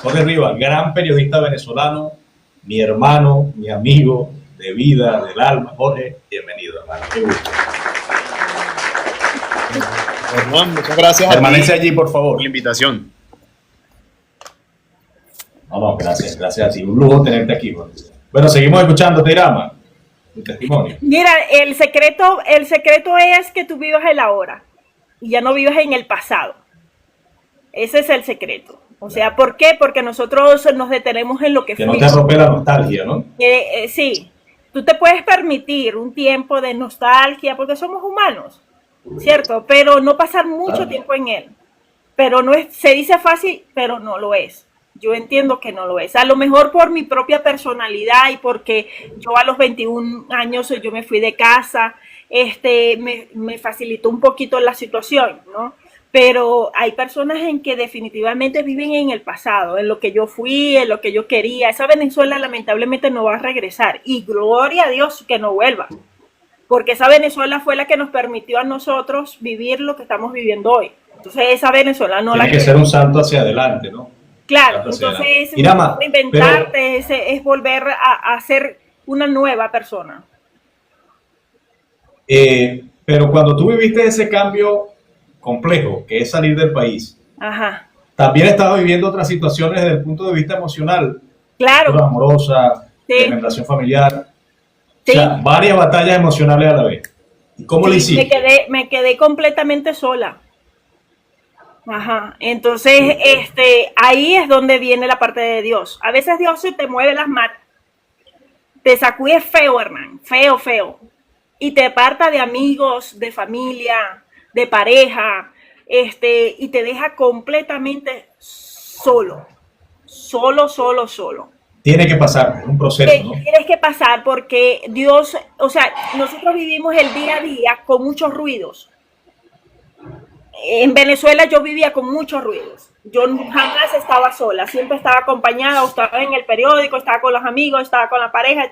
Jorge Rivas, gran periodista venezolano, mi hermano, mi amigo de vida, del alma. Jorge, bienvenido, hermano. Qué gusto. Hernán, muchas gracias. Permanece allí, por favor. Por la invitación. No, gracias a ti. Un lujo tenerte aquí. Bueno, seguimos escuchando, Irama, tu testimonio. Mira, el secreto es que tú vivas el ahora y ya no vivas en el pasado. Ese es el secreto. O sea, ¿por qué? Porque nosotros nos detenemos en lo que fuimos. Que no te rompe la nostalgia, ¿no? Sí, tú te puedes permitir un tiempo de nostalgia porque somos humanos, ¿cierto? Pero no pasar mucho tiempo en él. Pero no es, se dice fácil, pero no lo es. Yo entiendo que no lo es. A lo mejor por mi propia personalidad y porque yo a los 21 años yo me fui de casa, me facilitó un poquito la situación, ¿no? Pero hay personas en que definitivamente viven en el pasado, en lo que yo fui, en lo que yo quería. Esa Venezuela lamentablemente no va a regresar. Y gloria a Dios que no vuelva. Porque esa Venezuela fue la que nos permitió a nosotros vivir lo que estamos viviendo hoy. Entonces esa Venezuela no la... Tiene que ser un salto hacia adelante, ¿no? Claro, entonces Irama, inventarte, es volver a ser una nueva persona. Pero cuando tú viviste ese cambio complejo, que es salir del país, ajá, también estabas viviendo otras situaciones desde el punto de vista emocional. Claro. Amorosa, sí, de relación familiar. Sí. O sea, varias batallas emocionales a la vez. ¿Y cómo lo hiciste? Me quedé completamente sola. Ajá, entonces ahí es donde viene la parte de Dios. A veces Dios se te mueve las manos, te sacude feo, Hernán, feo, y te aparta de amigos, de familia, de pareja, y te deja completamente solo. Tiene que pasar, es un proceso, ¿no? Tienes que pasar porque Dios, o sea, nosotros vivimos el día a día con muchos ruidos. En Venezuela yo vivía con muchos ruidos. Yo jamás estaba sola, siempre estaba acompañada, estaba en el periódico, estaba con los amigos, estaba con la pareja,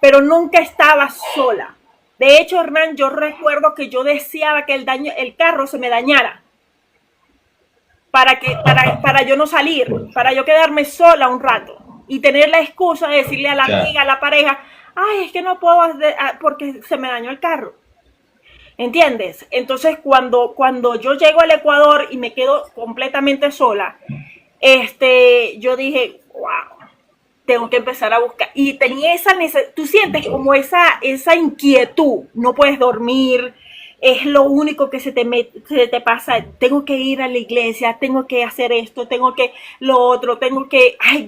pero nunca estaba sola. De hecho, Hernán, yo recuerdo que yo deseaba que el carro se me dañara para yo no salir, para yo quedarme sola un rato y tener la excusa de decirle a la amiga, a la pareja, ay, es que no puedo porque se me dañó el carro. ¿Entiendes? Entonces, cuando yo llego al Ecuador y me quedo completamente sola, yo dije, wow, tengo que empezar a buscar. Y tenía esa necesidad, tú sientes como esa inquietud, no puedes dormir, es lo único que se te pasa, tengo que ir a la iglesia, tengo que hacer esto, tengo que lo otro,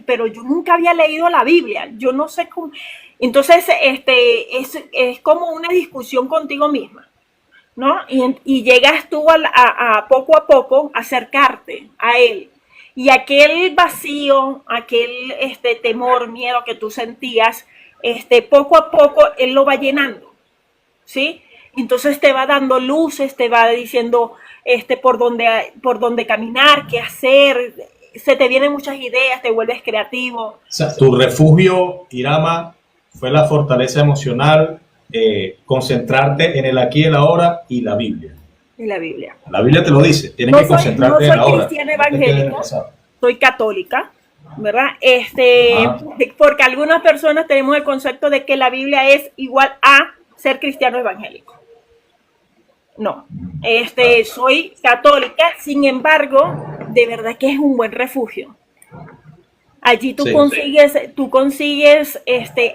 pero yo nunca había leído la Biblia, yo no sé cómo. Entonces, es como una discusión contigo misma, ¿no? Y llegas tú a poco a poco a acercarte a él. Y aquel vacío, aquel temor, miedo que tú sentías, poco a poco él lo va llenando, ¿sí? Entonces te va dando luces, te va diciendo por dónde caminar, qué hacer, se te vienen muchas ideas, te vuelves creativo. O sea, tu refugio, Irama, fue la fortaleza emocional, concentrarte en el aquí y el ahora y la Biblia. Y la Biblia. La Biblia te lo dice, tienes que concentrarte en el ahora. No soy cristiana evangélica, soy católica, ¿verdad? Porque algunas personas tenemos el concepto de que la Biblia es igual a ser cristiano evangélico. No, soy católica, sin embargo, de verdad que es un buen refugio. Allí tú consigues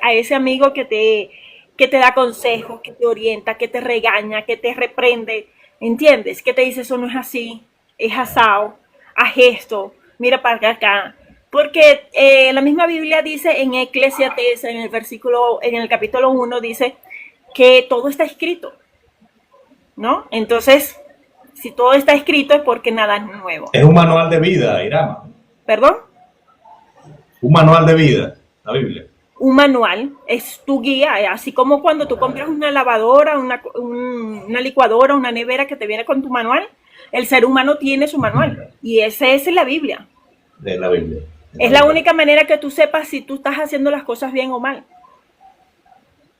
a ese amigo que te da consejos, que te orienta, que te regaña, que te reprende, ¿entiendes? Que te dice, eso no es así, es asao, haz esto, mira para acá. Porque la misma Biblia dice en Eclesiastés, en el capítulo 1, dice que todo está escrito, ¿no? Entonces, si todo está escrito es porque nada es nuevo. Es un manual de vida, Irama. ¿Perdón? Un manual de vida, la Biblia. Un manual, es tu guía, así como cuando tú compras una lavadora, una licuadora, una nevera que te viene con tu manual, el ser humano tiene su manual, y ese es la Biblia. De la Biblia. Es la única manera que tú sepas si tú estás haciendo las cosas bien o mal.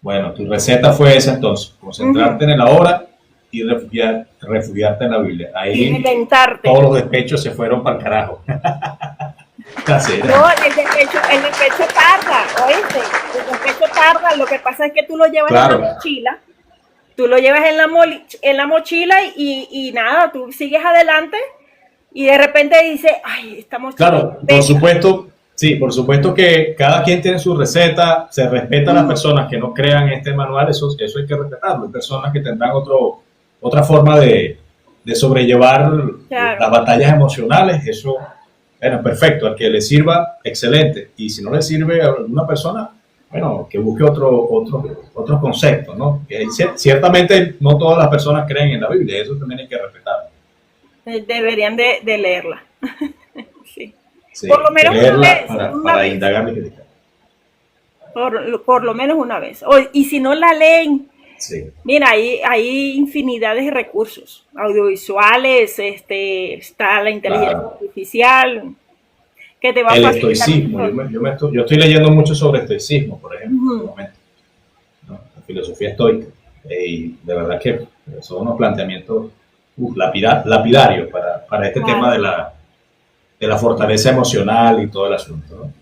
Bueno, tu receta fue esa entonces, concentrarte en el ahora y refugiarte en la Biblia. Ahí inventarte. Todos los despechos se fueron para el carajo. Así era. No, el despecho tarda, ¿oíste? El despecho tarda, lo que pasa es que tú lo llevas Claro. en la mochila, tú lo llevas en la mochila y nada, tú sigues adelante y de repente dices, ay, esta mochila Claro, por pesa. supuesto, sí, por supuesto que cada quien tiene su receta, se respeta a las personas que no crean este manual, eso hay que respetarlo. Hay personas que tendrán otra forma de sobrellevar Claro. las batallas emocionales, eso, bueno, perfecto, al que le sirva, excelente. Y si no le sirve a alguna persona, bueno, que busque otro concepto, ¿no? Que ciertamente no todas las personas creen en la Biblia, eso también hay que respetarlo. Deberían de leerla. Sí. Sí, Por lo menos leerla una vez, para indagar y criticar. por lo menos una vez. Y si no la leen, Sí. mira, hay infinidades de recursos audiovisuales, está la inteligencia Claro. artificial, que te va a El facilitar estoicismo, mucho. yo estoy leyendo mucho sobre estoicismo, por ejemplo, en este Ujú. momento, ¿no? La filosofía estoica. Y de verdad que son unos planteamientos lapidarios para este Claro. tema de la fortaleza emocional y todo el asunto, ¿no?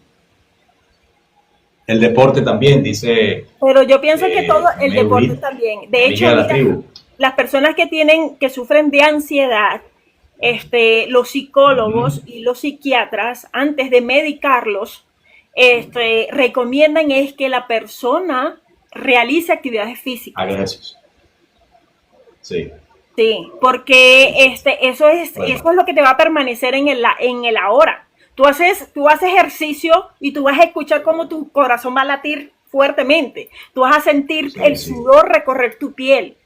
El deporte también, dice Pero yo pienso que todo el deporte Meudit, también. De hecho, amiga de la mira, tribu. las personas que sufren de ansiedad, los psicólogos y los psiquiatras, antes de medicarlos, recomiendan es que la persona realice actividades físicas. Gracias. Sí, Sí, porque eso es lo que te va a permanecer en el ahora. Tú haces ejercicio y tú vas a escuchar cómo tu corazón va a latir fuertemente. Tú vas a sentir sí, el sí. sudor recorrer tu piel.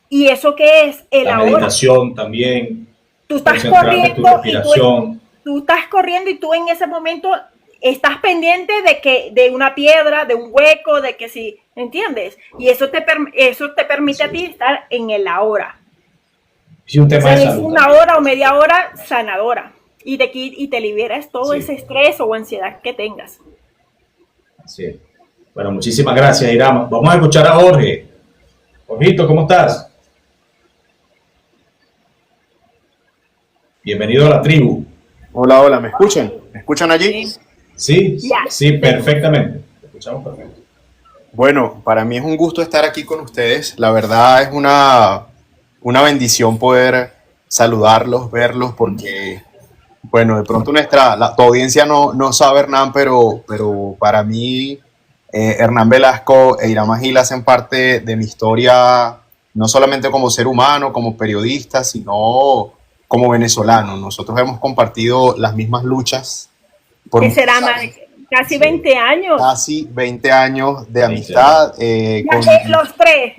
¿Y eso qué es? El La ahora. meditación también, Tú estás concentrarte en tu corriendo y respiración. tú estás corriendo y tú en ese momento estás pendiente de una piedra, de un hueco, de que si, ¿entiendes? Y eso te permite a ti estar en el ahora. Sí, un tema de Es salud una también. hora o media hora sanadora y te liberas todo Sí. ese estrés o ansiedad que tengas. Así es. Bueno, muchísimas gracias, Irama. Vamos a escuchar a Jorge. Jorgito, ¿cómo estás? Bienvenido a la tribu. Hola, hola, ¿me escuchan? ¿Me escuchan allí? Sí, Ya. sí, perfectamente. Te escuchamos perfecto. Bueno, para mí es un gusto estar aquí con ustedes. La verdad es una bendición poder saludarlos, verlos, porque, bueno, de pronto tu audiencia no sabe Hernán, pero para mí Hernán Velasco e Irama Gil hacen parte de mi historia, no solamente como ser humano, como periodista, sino como venezolano. Nosotros hemos compartido las mismas luchas por Que será muchos años. casi Sí. 20 años. Casi 20 años de 20 amistad. Ya que los tres.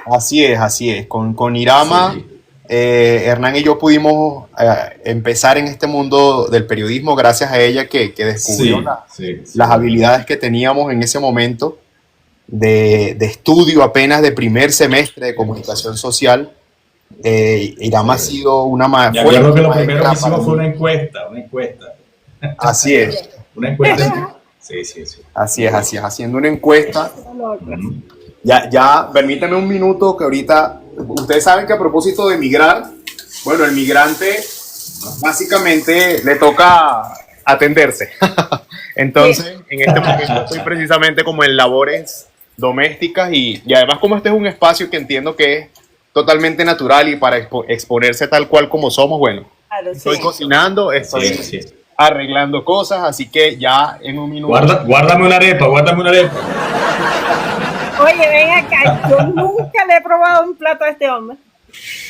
Así es. Con Irama, Sí. Hernán y yo pudimos empezar en este mundo del periodismo gracias a ella que descubrió Sí. las habilidades que teníamos en ese momento de estudio apenas de primer semestre de comunicación social. Irama ha sido una Me maestra. acuerdo que lo primero que hicimos fue una encuesta. Así es. Una encuesta. Sí. Así es, haciendo una encuesta. Ujú. Ya, permítame un minuto que ahorita, ustedes saben que a propósito de migrar, bueno, el migrante básicamente le toca atenderse. Entonces, en este momento estoy precisamente como en labores domésticas y además como este es un espacio que entiendo que es totalmente natural y para exponerse tal cual como somos, bueno, Claro, estoy sí. cocinando, estoy Sí. arreglando cosas, así que ya en un minuto... Guárdame una arepa. Oye, ven acá, yo nunca le he probado un plato a este hombre.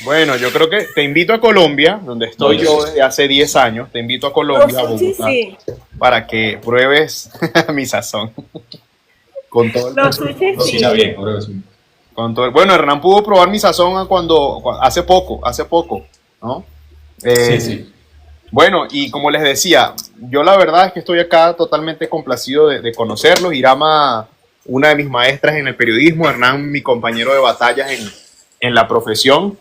Bueno, yo creo que te invito a Colombia, donde estoy yo desde hace 10 años. Te invito a Colombia, a Los sushi, Bogotá, sí. para que pruebes mi sazón. Con todo el, Los sushi, sí. Cocina bien, creo que sí. con todo el- bueno, Hernán pudo probar mi sazón hace poco, ¿no? Sí. Bueno, y como les decía, yo la verdad es que estoy acá totalmente complacido de conocerlos. Irama, una de mis maestras en el periodismo, Hernán, mi compañero de batallas en la profesión.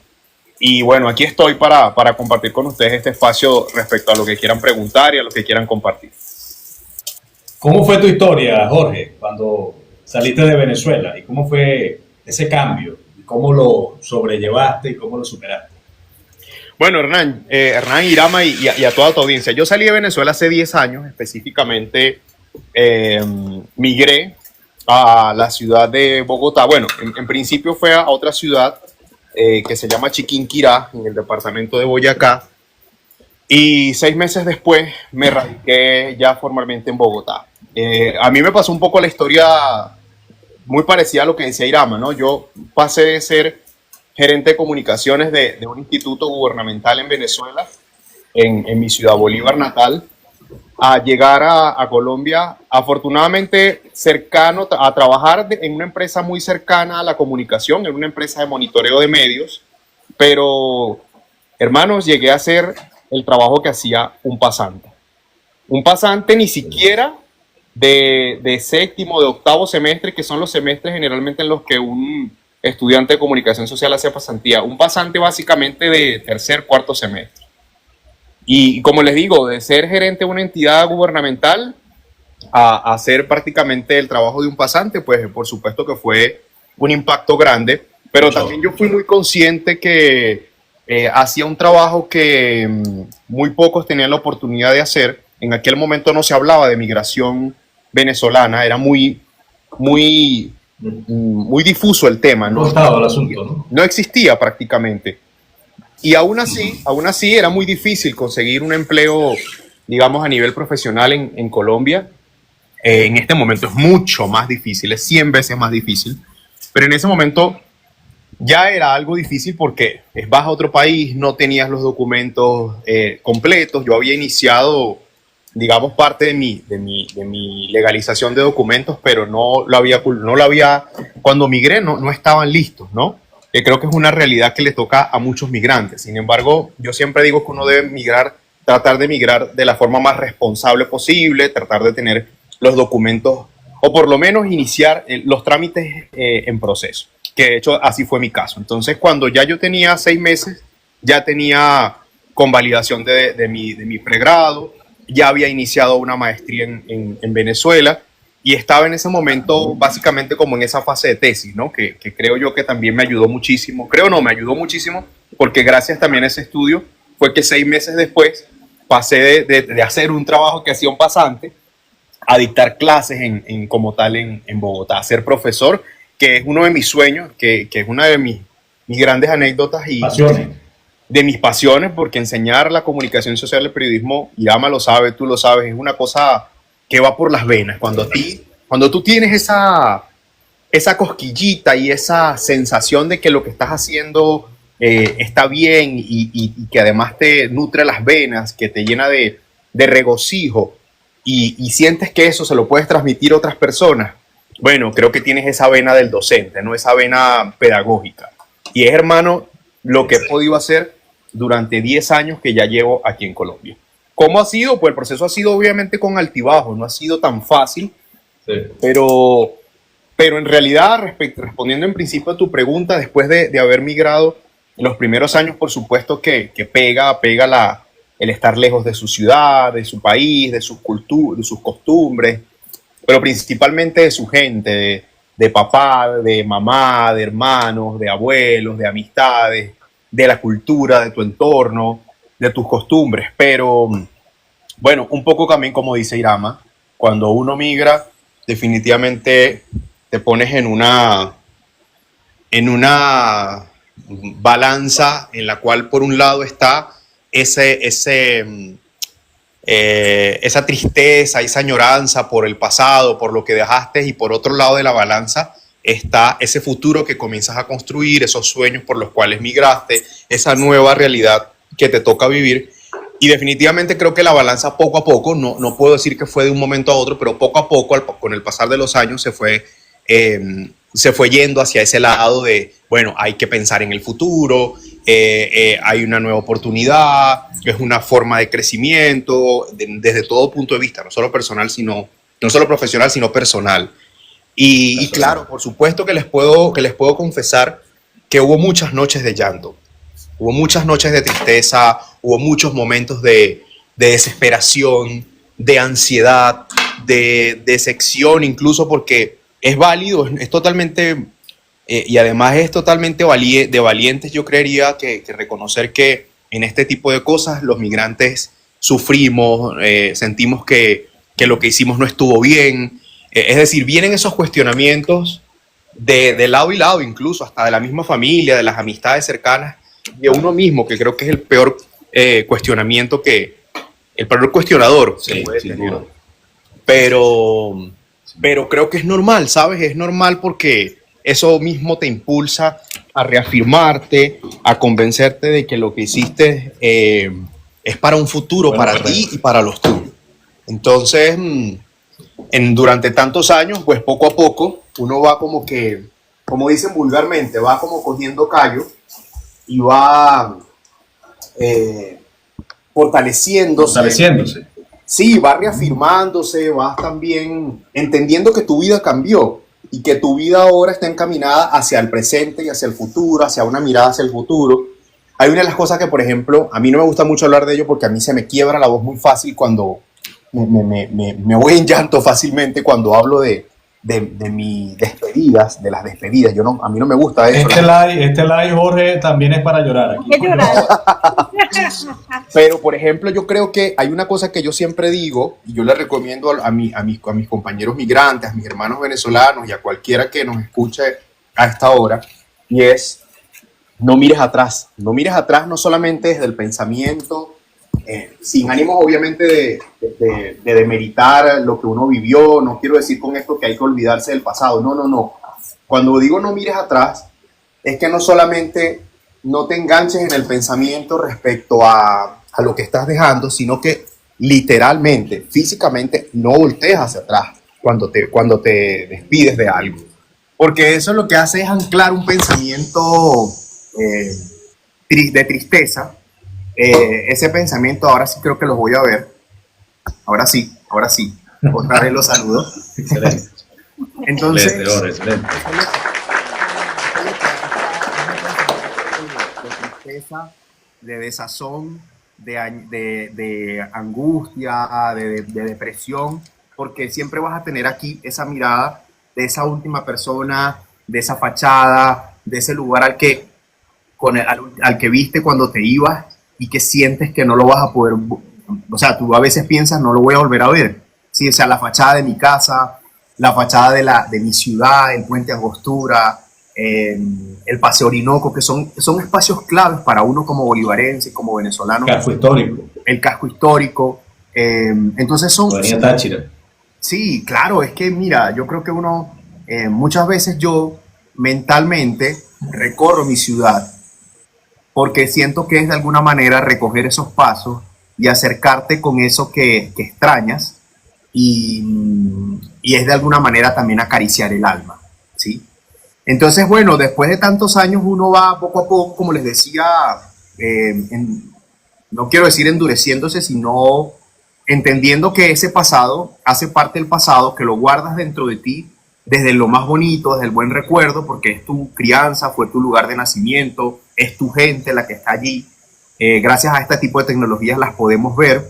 Y bueno, aquí estoy para compartir con ustedes este espacio respecto a lo que quieran preguntar y a lo que quieran compartir. ¿Cómo fue tu historia, Jorge, cuando saliste de Venezuela? ¿Y cómo fue ese cambio? ¿Cómo lo sobrellevaste y cómo lo superaste? Bueno, Hernán, Irama y a toda tu audiencia. Yo salí de Venezuela hace 10 años, específicamente migré a la ciudad de Bogotá. Bueno, en principio fue a otra ciudad que se llama Chiquinquirá, en el departamento de Boyacá. Y 6 meses después me radiqué ya formalmente en Bogotá. A mí me pasó un poco la historia muy parecida a lo que decía Irama, ¿no? Yo pasé de ser gerente de comunicaciones de un instituto gubernamental en Venezuela, en mi ciudad Bolívar natal, a llegar a Colombia, afortunadamente cercano a trabajar en una empresa muy cercana a la comunicación, en una empresa de monitoreo de medios, pero, hermanos, llegué a hacer el trabajo que hacía un pasante. Un pasante ni siquiera de séptimo, de octavo semestre, que son los semestres generalmente en los que un estudiante de comunicación social hace pasantía. Un pasante básicamente de tercer, cuarto semestre. Y como les digo, de ser gerente de una entidad gubernamental a hacer prácticamente el trabajo de un pasante, pues por supuesto que fue un impacto grande, pero también yo fui muy consciente que hacía un trabajo que muy pocos tenían la oportunidad de hacer. En aquel momento no se hablaba de migración venezolana, era muy difuso el tema, ¿no? No estaba el asunto, ¿no? No existía prácticamente. Y aún así era muy difícil conseguir un empleo, digamos, a nivel profesional en Colombia. En este momento es mucho más difícil, es 100 veces más difícil. Pero en ese momento ya era algo difícil porque vas a otro país, no tenías los documentos completos. Yo había iniciado, digamos, parte de mi legalización de documentos, pero no lo había, cuando migré no estaban listos, ¿no? Creo que es una realidad que le toca a muchos migrantes. Sin embargo, yo siempre digo que uno debe tratar de migrar de la forma más responsable posible, tratar de tener los documentos, o por lo menos iniciar los trámites en proceso, que de hecho así fue mi caso. Entonces, cuando ya yo tenía 6 meses, ya tenía convalidación de mi pregrado, ya había iniciado una maestría en Venezuela y estaba en ese momento básicamente como en esa fase de tesis, ¿no? Que creo yo que también me ayudó muchísimo. Me ayudó muchísimo porque gracias también a ese estudio fue que 6 meses después pasé de hacer un trabajo que hacía un pasante a dictar clases como tal en Bogotá, a ser profesor, que es uno de mis sueños, que es una de mis grandes anécdotas y pasiones. De mis pasiones, porque enseñar la comunicación social, el periodismo, Irama lo sabe, tú lo sabes, es una cosa que va por las venas. Cuando tú tienes esa cosquillita y esa sensación de que lo que estás haciendo está bien y que además te nutre las venas, que te llena de regocijo y sientes que eso se lo puedes transmitir a otras personas, bueno, creo que tienes esa vena del docente, ¿no? Esa vena pedagógica. Y es, hermano, lo que he podido hacer durante 10 años que ya llevo aquí en Colombia. ¿Cómo ha sido? Pues el proceso ha sido obviamente con altibajos, no ha sido tan fácil, sí. Pero en realidad, respondiendo en principio a tu pregunta, después de haber migrado, en los primeros años, por supuesto que pega el estar lejos de su ciudad, de su país, de sus costumbres, pero principalmente de su gente, de papá, de mamá, de hermanos, de abuelos, de amistades, de la cultura, de tu entorno, de tus costumbres. Pero bueno, un poco también como dice Irama, cuando uno migra, definitivamente te pones en una balanza en la cual por un lado está esa tristeza, esa añoranza por el pasado, por lo que dejaste, y por otro lado de la balanza está ese futuro que comienzas a construir, esos sueños por los cuales migraste, esa nueva realidad que te toca vivir. Y definitivamente creo que la balanza poco a poco, no puedo decir que fue de un momento a otro, pero poco a poco, con el pasar de los años, se fue yendo hacia ese lado de, bueno, hay que pensar en el futuro, hay una nueva oportunidad, es una forma de crecimiento desde todo punto de vista, no solo profesional, sino personal. Y claro, por supuesto que les puedo confesar que hubo muchas noches de llanto, hubo muchas noches de tristeza, hubo muchos momentos de desesperación, de ansiedad, de decepción, incluso porque es válido, es totalmente, y además es totalmente de valientes, yo creería que reconocer que en este tipo de cosas los migrantes sufrimos, sentimos que lo que hicimos no estuvo bien. Es decir, vienen esos cuestionamientos de lado y lado, incluso hasta de la misma familia, de las amistades cercanas, de uno mismo, que creo que es el peor cuestionamiento el peor cuestionador que puede tener. Pero creo que es normal, ¿sabes? Es normal porque eso mismo te impulsa a reafirmarte, a convencerte de que lo que hiciste es para un futuro, bueno, para ti y para los tuyos. Entonces, durante tantos años, pues poco a poco, uno va como que, como dicen vulgarmente, va como cogiendo callo y va fortaleciéndose. Sí, va reafirmándose, vas también entendiendo que tu vida cambió y que tu vida ahora está encaminada hacia el presente y hacia el futuro, hacia una mirada hacia el futuro. Hay una de las cosas que, por ejemplo, a mí no me gusta mucho hablar de ello porque a mí se me quiebra la voz muy fácil cuando me voy en llanto fácilmente cuando hablo de mis despedidas, de las despedidas. A mí no me gusta eso. Este live, Jorge, también es para llorar. Aquí. Pero, por ejemplo, yo creo que hay una cosa que yo siempre digo, y yo le recomiendo a mis compañeros migrantes, a mis hermanos venezolanos y a cualquiera que nos escuche a esta hora, y es, no mires atrás. No mires atrás no solamente desde el pensamiento, sin ánimos obviamente de demeritar lo que uno vivió. No quiero decir con esto que hay que olvidarse del pasado, no. Cuando digo no mires atrás, es que no solamente no te enganches en el pensamiento respecto a lo que estás dejando, sino que literalmente, físicamente, no voltees hacia atrás cuando te despides de algo. Porque eso lo que hace es anclar un pensamiento de tristeza. Ese pensamiento, ahora sí creo que los voy a ver. Ahora sí. Otra vez los saludo. Excelente. Entonces, excelente. De desazón, de angustia, de depresión, porque siempre vas a tener aquí esa mirada de esa última persona, de esa fachada, de ese lugar al que viste cuando te ibas y que sientes que no lo vas a poder, o sea, tú a veces piensas no lo voy a volver a ver. Sí, o sea, la fachada de mi casa, la fachada de mi ciudad, el puente Angostura, el Paseo Orinoco, que son espacios claves para uno como bolivarense, como venezolano. El casco histórico. Entonces Táchira. Sí, claro, es que mira, yo creo que uno, muchas veces yo mentalmente recorro mi ciudad porque siento que es de alguna manera recoger esos pasos y acercarte con eso que extrañas y es de alguna manera también acariciar el alma, ¿sí? Entonces, bueno, después de tantos años uno va poco a poco, como les decía, no quiero decir endureciéndose, sino entendiendo que ese pasado hace parte del pasado, que lo guardas dentro de ti desde lo más bonito, desde el buen recuerdo, porque es tu crianza, fue tu lugar de nacimiento, es tu gente la que está allí. Gracias a este tipo de tecnologías las podemos ver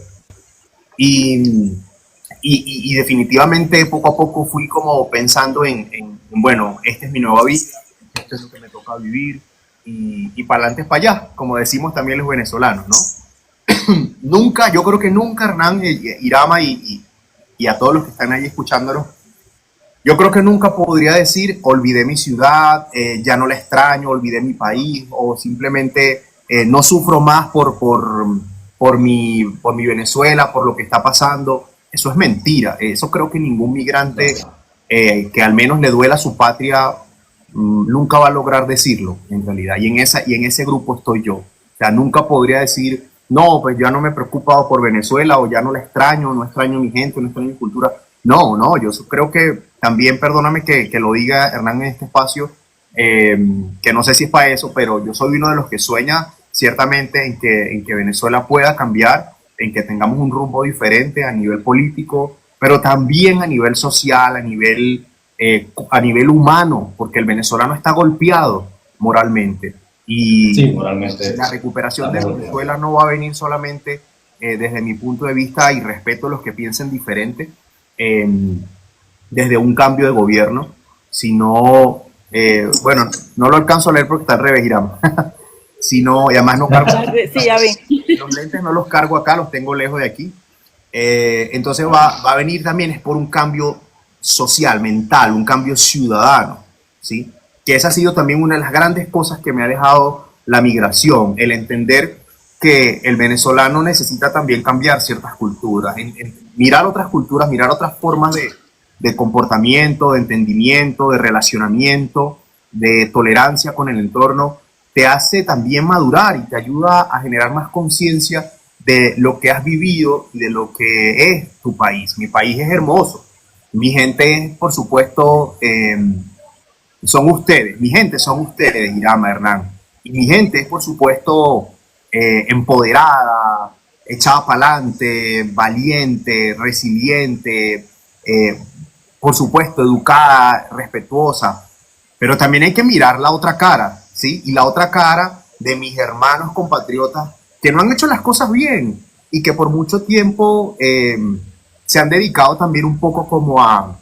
y definitivamente poco a poco fui como pensando en bueno, esta es mi nueva vida, esto es lo que me toca vivir y para adelante es para allá, como decimos también los venezolanos, ¿no? Yo creo que nunca, Hernán, Irama y a todos los que están ahí escuchándonos, yo creo que nunca podría decir olvidé mi ciudad, ya no la extraño, olvidé mi país o simplemente no sufro más por mi Venezuela, por lo que está pasando. Eso es mentira. Eso creo que ningún migrante que al menos le duela a su patria nunca va a lograr decirlo, en realidad. Y en ese grupo estoy yo. O sea, nunca podría decir, no, pues ya no me he preocupado por Venezuela o ya no la extraño, no extraño mi gente, no extraño mi cultura. No, yo creo que también, perdóname que lo diga Hernán en este espacio, que no sé si es para eso, pero yo soy uno de los que sueña ciertamente en que Venezuela pueda cambiar, en que tengamos un rumbo diferente a nivel político, pero también a nivel social, a nivel humano, porque el venezolano está golpeado moralmente. Y sí, moralmente la recuperación de Venezuela no va a venir solamente desde mi punto de vista, y respeto a los que piensen diferente, desde un cambio de gobierno, sino, bueno, no lo alcanzo a leer porque está al revés, Irán, sino, y además no cargo. Sí, ya vi. Los lentes no los cargo acá, los tengo lejos de aquí. Entonces va a venir también es por un cambio social, mental, un cambio ciudadano, ¿sí? Que esa ha sido también una de las grandes cosas que me ha dejado la migración, el entender que el venezolano necesita también cambiar ciertas culturas, mirar otras culturas, mirar otras formas de comportamiento, de entendimiento, de relacionamiento, de tolerancia con el entorno, te hace también madurar y te ayuda a generar más conciencia de lo que has vivido y de lo que es tu país. Mi país es hermoso. Mi gente, por supuesto, son ustedes. Mi gente son ustedes, Irama, Hernán. Y mi gente es, por supuesto, empoderada, echada para adelante, valiente, resiliente, por supuesto, educada, respetuosa. Pero también hay que mirar la otra cara, ¿sí? Y la otra cara de mis hermanos compatriotas que no han hecho las cosas bien y que por mucho tiempo se han dedicado también un poco como a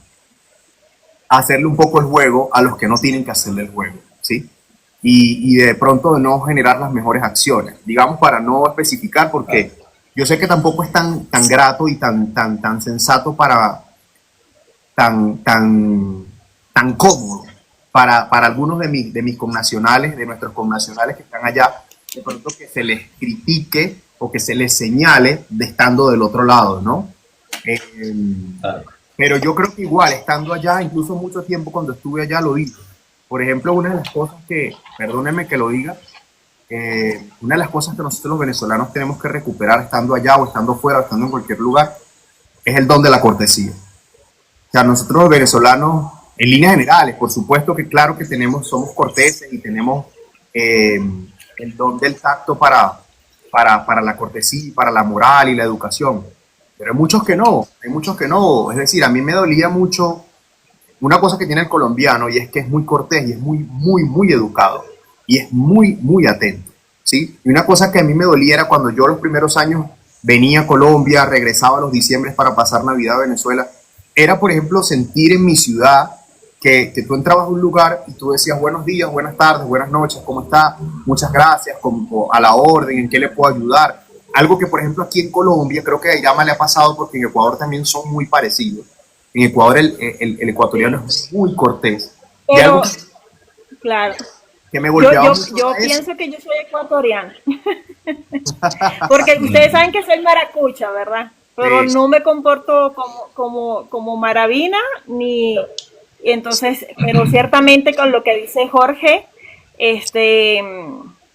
hacerle un poco el juego a los que no tienen que hacerle el juego, ¿sí? Y de pronto de no generar las mejores acciones, digamos, para no especificar, porque yo sé que tampoco es tan grato y tan sensato tan cómodo para algunos de mis connacionales, de nuestros connacionales que están allá, de pronto que se les critique o que se les señale de estando del otro lado, ¿no? Pero yo creo que igual, estando allá, incluso mucho tiempo cuando estuve allá lo vi. Por ejemplo, una de las cosas que, perdónenme que lo diga, una de las cosas que nosotros los venezolanos tenemos que recuperar estando allá o estando fuera o estando en cualquier lugar, es el don de la cortesía. O sea, nosotros los venezolanos, en líneas generales, por supuesto que claro que somos corteses y tenemos el don del tacto para la cortesía, para la moral y la educación. Pero hay muchos que no. Es decir, a mí me dolía mucho una cosa que tiene el colombiano y es que es muy cortés y es muy educado y es muy atento, ¿sí? Y una cosa que a mí me dolía era cuando yo los primeros años venía a Colombia, regresaba a los diciembres para pasar Navidad a Venezuela, era, por ejemplo, sentir en mi ciudad que tú entrabas a un lugar y tú decías buenos días, buenas tardes, buenas noches, ¿cómo está? Muchas gracias, a la orden, ¿en qué le puedo ayudar? Algo que, por ejemplo, aquí en Colombia, creo que a Irama le ha pasado porque en Ecuador también son muy parecidos. En Ecuador el ecuatoriano es muy cortés. Pero, y algo claro. Que me golpeaba yo pienso que yo soy ecuatoriana. Porque ustedes saben que soy maracucha, ¿verdad? Pero no me comporto como maravina, ni... Entonces, pero ciertamente con lo que dice Jorge,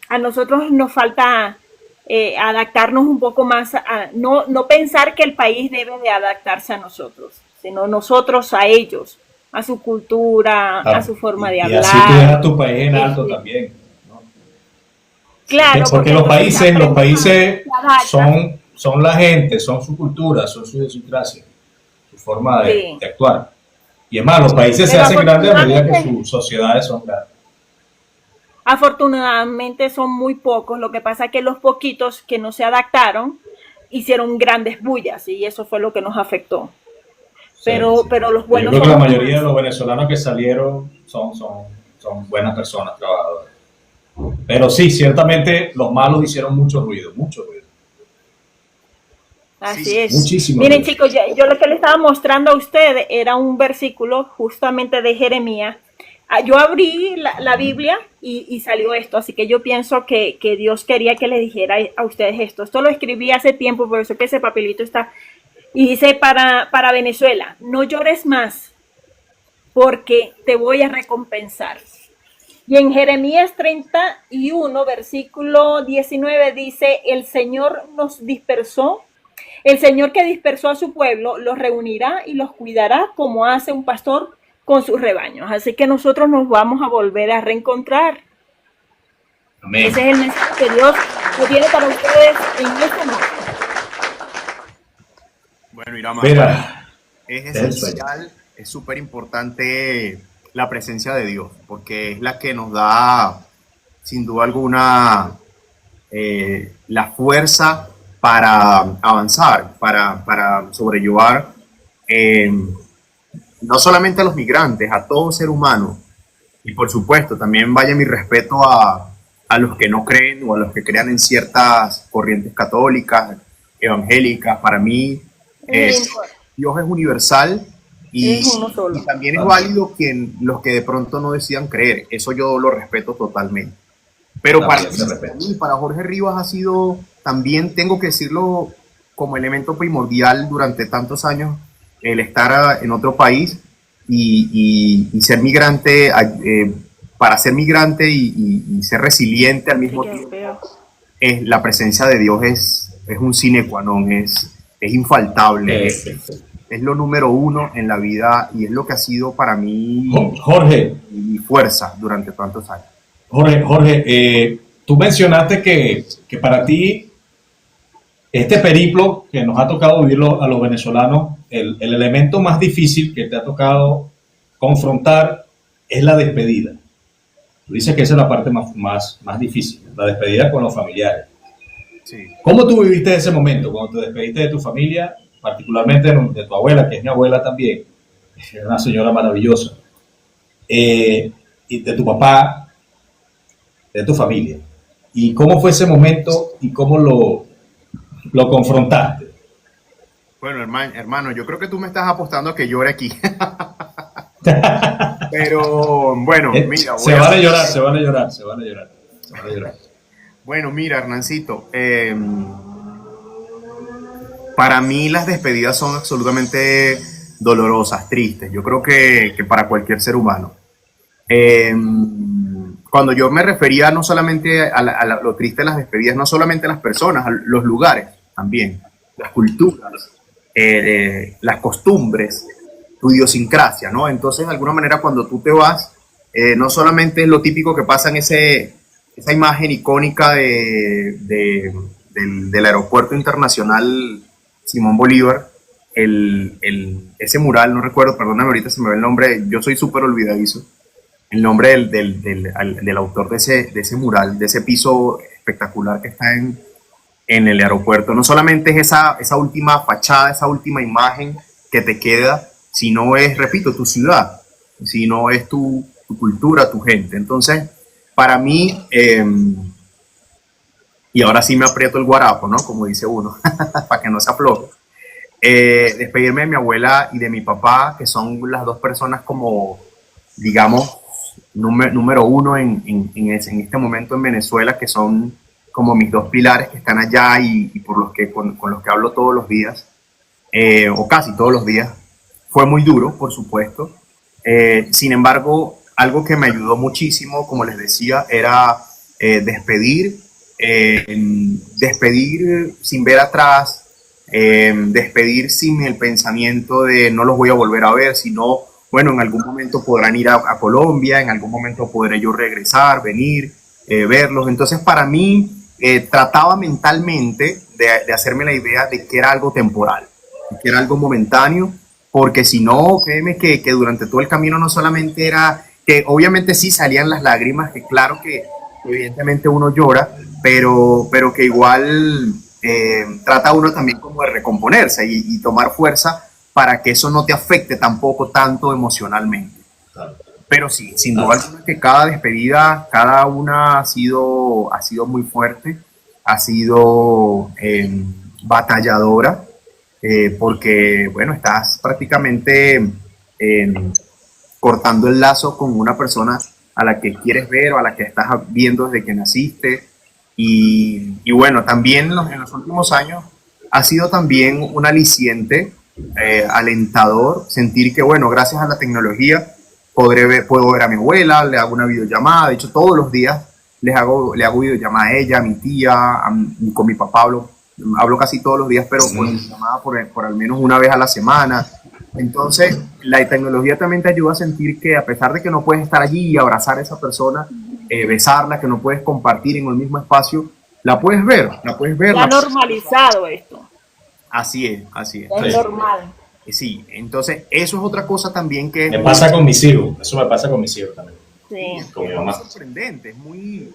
a nosotros nos falta adaptarnos un poco más, no pensar que el país debe de adaptarse a nosotros, sino nosotros a ellos, a su cultura, a su forma de hablar. Y así tú dejas tu país en alto también, ¿no? Claro. Porque los países son la gente, son su cultura, son su idiosincrasia, su forma de actuar. Y es más, los países se hacen grandes a medida que sus sociedades son grandes. Afortunadamente son muy pocos, lo que pasa es que los poquitos que no se adaptaron hicieron grandes bullas y eso fue lo que nos afectó. Pero los buenos... Yo creo que la mayoría de los venezolanos que salieron son buenas personas, trabajadores. Pero sí, ciertamente los malos hicieron mucho ruido. Así es. Muchísimo. Miren, chicos, yo lo que le estaba mostrando a ustedes era un versículo justamente de Jeremías. Yo abrí la Biblia y salió esto, así que yo pienso que Dios quería que le dijera a ustedes esto. Esto lo escribí hace tiempo, por eso que ese papelito está. Y dice para Venezuela, no llores más, porque te voy a recompensar. Y en Jeremías 31, versículo 19 dice, el Señor nos dispersó. El Señor que dispersó a su pueblo los reunirá y los cuidará como hace un pastor con sus rebaños. Así que nosotros nos vamos a volver a reencontrar. Amén. Ese es el mensaje que Dios tiene para ustedes en este momento. Bueno, Irama, es esencial, es súper importante la presencia de Dios, porque es la que nos da, sin duda alguna, la fuerza para avanzar, para sobrellevar no solamente a los migrantes, a todo ser humano. Y por supuesto, también vaya mi respeto a a los que no creen o a los que crean en ciertas corrientes católicas, evangélicas. Para mí, Dios es universal y, Es uno solo. y también es válido los que de pronto no decidan creer. Eso yo lo respeto totalmente. Pero También se respeta. mí, para Jorge Rivas ha sido, también tengo que decirlo, como elemento primordial durante tantos años, el estar en otro país y ser migrante, para ser migrante y ser resiliente al mismo Sí, qué tiempo. feo. La presencia de Dios es un sine qua non, es infaltable, es lo número uno en la vida y es lo que ha sido para mí Jorge, mi fuerza durante tantos años. Jorge, tú mencionaste que para ti este periplo que nos ha tocado vivirlo a los venezolanos, el elemento más difícil que te ha tocado confrontar es la despedida. Tú dices que esa es la parte más difícil, la despedida con los familiares. Sí. ¿Cómo tú viviste ese momento cuando te despediste de tu familia, particularmente de tu abuela, que es mi abuela también, es una señora maravillosa, y de tu papá, de tu familia? ¿Y cómo fue ese momento y cómo lo confrontaste? Bueno, hermano, yo creo que tú me estás apostando a que llore aquí. Pero bueno, mira, Se vale llorar, se vale llorar, se vale llorar, se vale llorar. bueno, mira, Hernancito, para mí las despedidas son absolutamente dolorosas, tristes. Yo creo que para cualquier ser humano. Cuando yo me refería no solamente a lo triste de las despedidas, no solamente a las personas, a los lugares también, las culturas, las costumbres, tu idiosincrasia, ¿no? Entonces, de alguna manera, cuando tú te vas, no solamente es lo típico que pasa en esa imagen icónica del aeropuerto internacional Simón Bolívar, ese mural, no recuerdo, perdóname, ahorita se me ve el nombre, yo soy súper olvidadizo, el nombre del autor de ese mural, de ese piso espectacular que está en el aeropuerto. No solamente es esa última fachada, esa última imagen que te queda, sino es, repito, tu ciudad, sino es tu cultura, tu gente. Entonces, para mí, y ahora sí me aprieto el guarapo, ¿no? Como dice uno, para que no se afloje. Despedirme de mi abuela y de mi papá, que son las dos personas como, digamos, número uno en este momento en Venezuela, que son como mis dos pilares que están allá y por los que, con los que hablo todos los días, o casi todos los días. Fue muy duro, por supuesto. Sin embargo, algo que me ayudó muchísimo, como les decía, era despedir sin ver atrás, despedir sin el pensamiento de no los voy a volver a ver, sino, bueno, en algún momento podrán ir a Colombia, en algún momento podré yo regresar, venir, verlos. Entonces, para mí, trataba mentalmente de hacerme la idea de que era algo temporal, que era algo momentáneo, porque si no, créeme que durante todo el camino no solamente era, que obviamente sí salían las lágrimas, que claro que evidentemente uno llora, pero que igual trata uno también como de recomponerse y tomar fuerza para que eso no te afecte tampoco tanto emocionalmente. Pero sí, sin duda alguna que cada despedida, cada una ha sido muy fuerte, ha sido batalladora, porque, bueno, estás prácticamente cortando el lazo con una persona a la que quieres ver o a la que estás viendo desde que naciste. Y bueno, también en los últimos años ha sido también un aliciente, alentador, sentir que, bueno, gracias a la tecnología puedo ver a mi abuela, le hago una videollamada. De hecho, todos los días le hago videollamada a ella, a mi tía, con mi papá hablo casi todos los días, pero por llamada por al menos una vez a la semana. Entonces, la tecnología también te ayuda a sentir que a pesar de que no puedes estar allí y abrazar a esa persona, besarla, que no puedes compartir en el mismo espacio, la puedes ver. Ya ha normalizado esto. Así es. Es normal. Sí, entonces eso es otra cosa también que... Me pasa con mis hijos, eso me pasa con mis hijos también. Sí. Con mi mamá. Es sorprendente, es muy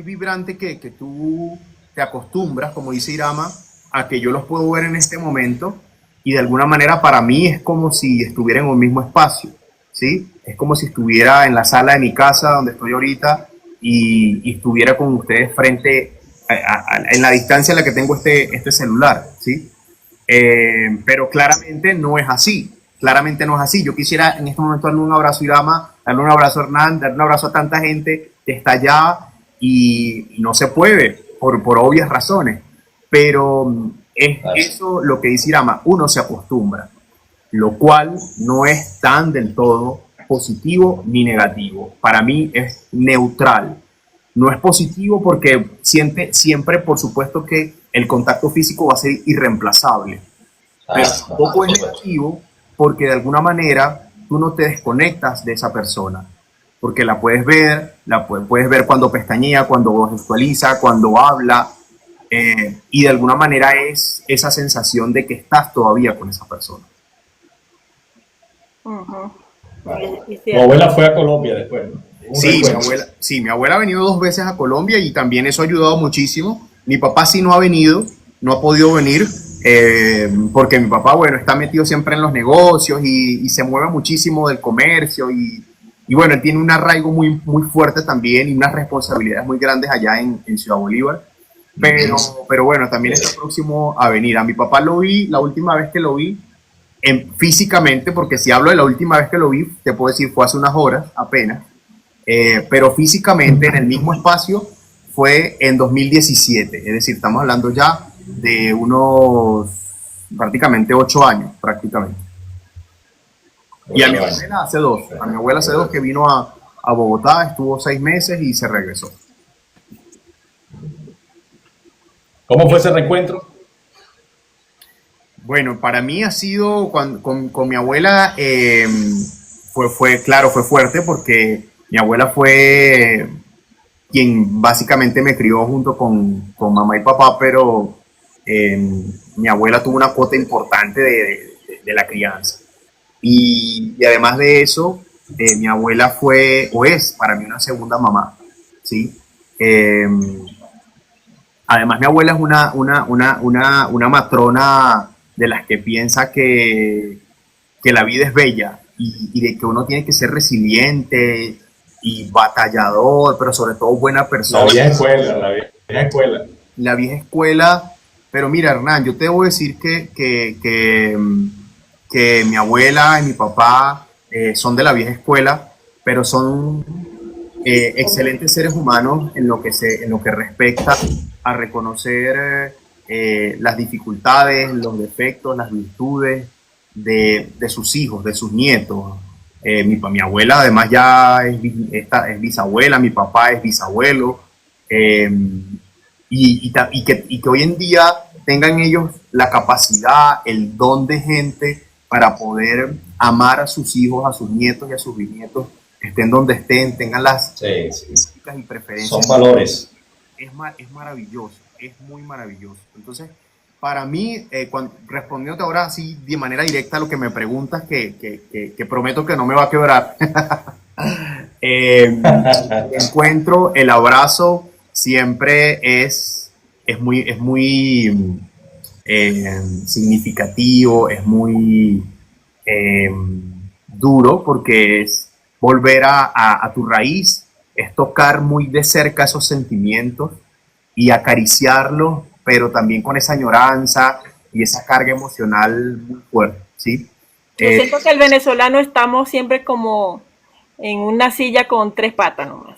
vibrante que tú te acostumbras, como dice Irama, a que yo los puedo ver en este momento y de alguna manera para mí es como si estuviera en un mismo espacio, ¿sí? Es como si estuviera en la sala de mi casa donde estoy ahorita y estuviera con ustedes frente en la distancia en la que tengo este celular, ¿sí? Pero claramente no es así. Claramente no es así. Yo quisiera en este momento darle un abrazo a Irama, darle un abrazo a Hernán, darle un abrazo a tanta gente que está allá y no se puede por obvias razones. Pero es eso lo que dice Irama, uno se acostumbra, lo cual no es tan del todo positivo ni negativo. Para mí es neutral. No es positivo porque siempre, por supuesto, que el contacto físico va a ser irreemplazable. Pero tampoco es negativo porque de alguna manera tú no te desconectas de esa persona. Porque la puedes ver, puedes ver cuando pestañea, cuando gestualiza, cuando habla. Y de alguna manera es esa sensación de que estás todavía con esa persona. Mi abuela fue a Colombia después, ¿no? Sí, mi abuela ha venido 2 veces a Colombia y también eso ha ayudado muchísimo. Mi papá sí no ha venido, no ha podido venir, porque mi papá, bueno, está metido siempre en los negocios y se mueve muchísimo del comercio y bueno, él tiene un arraigo muy, muy fuerte también y unas responsabilidades muy grandes allá en Ciudad Bolívar. Pero bueno, también está próximo a venir. A mi papá lo vi, la última vez que lo vi, físicamente, porque si hablo de la última vez que lo vi, te puedo decir, fue hace unas horas apenas, pero físicamente en el mismo espacio fue en 2017, es decir, estamos hablando ya de unos prácticamente 8 años, prácticamente. Y a mi abuela hace 2, que vino a Bogotá, estuvo 6 meses y se regresó. ¿Cómo fue ese reencuentro? Bueno, para mí ha sido con mi abuela, claro, fue fuerte porque mi abuela fue quien básicamente me crió junto con mamá y papá, pero mi abuela tuvo una cuota importante de la crianza. Y además de eso, mi abuela fue o es para mí una segunda mamá, ¿sí? Además, mi abuela es una matrona de las que piensa que la vida es bella y de que uno tiene que ser resiliente y batallador, pero sobre todo buena persona. La vieja escuela. La vieja escuela. Pero mira, Hernán, yo te voy a decir que mi abuela y mi papá son de la vieja escuela, pero son excelentes seres humanos en lo que respecta a reconocer las dificultades, los defectos, las virtudes de sus hijos, de sus nietos. Mi abuela además ya es bisabuela, mi papá es bisabuelo, y que hoy en día tengan ellos la capacidad, el don de gente para poder amar a sus hijos, a sus nietos y a sus bisnietos, estén donde estén, tengan las características y preferencias. Son valores. Es maravilloso, es muy maravilloso. Entonces, para mí, respondiéndote ahora así de manera directa a lo que me preguntas, que prometo que no me va a quebrar, el encuentro, el abrazo, siempre es muy significativo, es muy duro, porque es volver a tu raíz, es tocar muy de cerca esos sentimientos y acariciarlos, pero también con esa añoranza y esa carga emocional muy fuerte, ¿sí? Yo siento que el venezolano estamos siempre como en una silla con 3 patas nomás.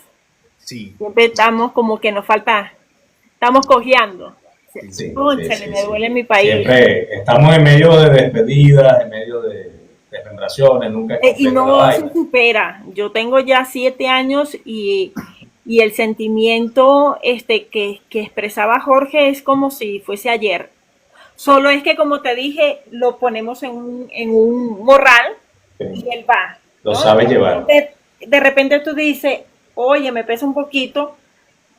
Sí. Siempre estamos como que nos falta, estamos cojeando. Me duele mi país. Siempre estamos en medio de despedidas, en medio de desmembraciones, nunca. Y no se supera. Yo tengo ya 7 años y el sentimiento que expresaba Jorge es como si fuese ayer. Solo es que, como te dije, lo ponemos en un morral y él va, ¿no? Lo sabe llevar. De repente tú dices, oye, me pesa un poquito,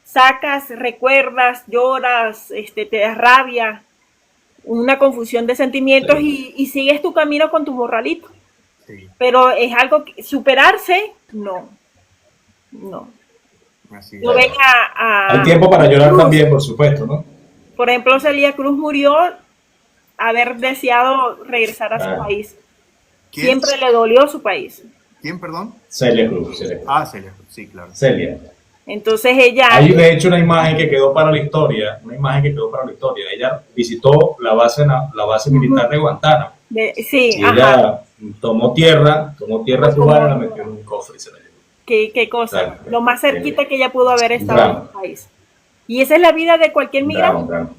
sacas, recuerdas, lloras, te da rabia, una confusión de sentimientos, y sigues tu camino con tu morralito. Sí. Pero es algo que superarse, no. Así no ven hay tiempo para llorar Cruz. También, por supuesto, ¿no? Por ejemplo, Celia Cruz murió haber deseado regresar a su país. ¿Quién? Siempre le dolió su país. ¿Quién, perdón? Celia Cruz. Celia Cruz, sí, claro. Celia. Entonces ella... Hay de hecho una imagen que quedó para la historia, Ella visitó la base militar de Guantánamo. Sí, y ella tomó tierra cubana y la metió en un cofre y se la llevó. Qué cosa. Claro. Lo más cerquita que ella pudo haber estado en el país. Y esa es la vida de cualquier migrante.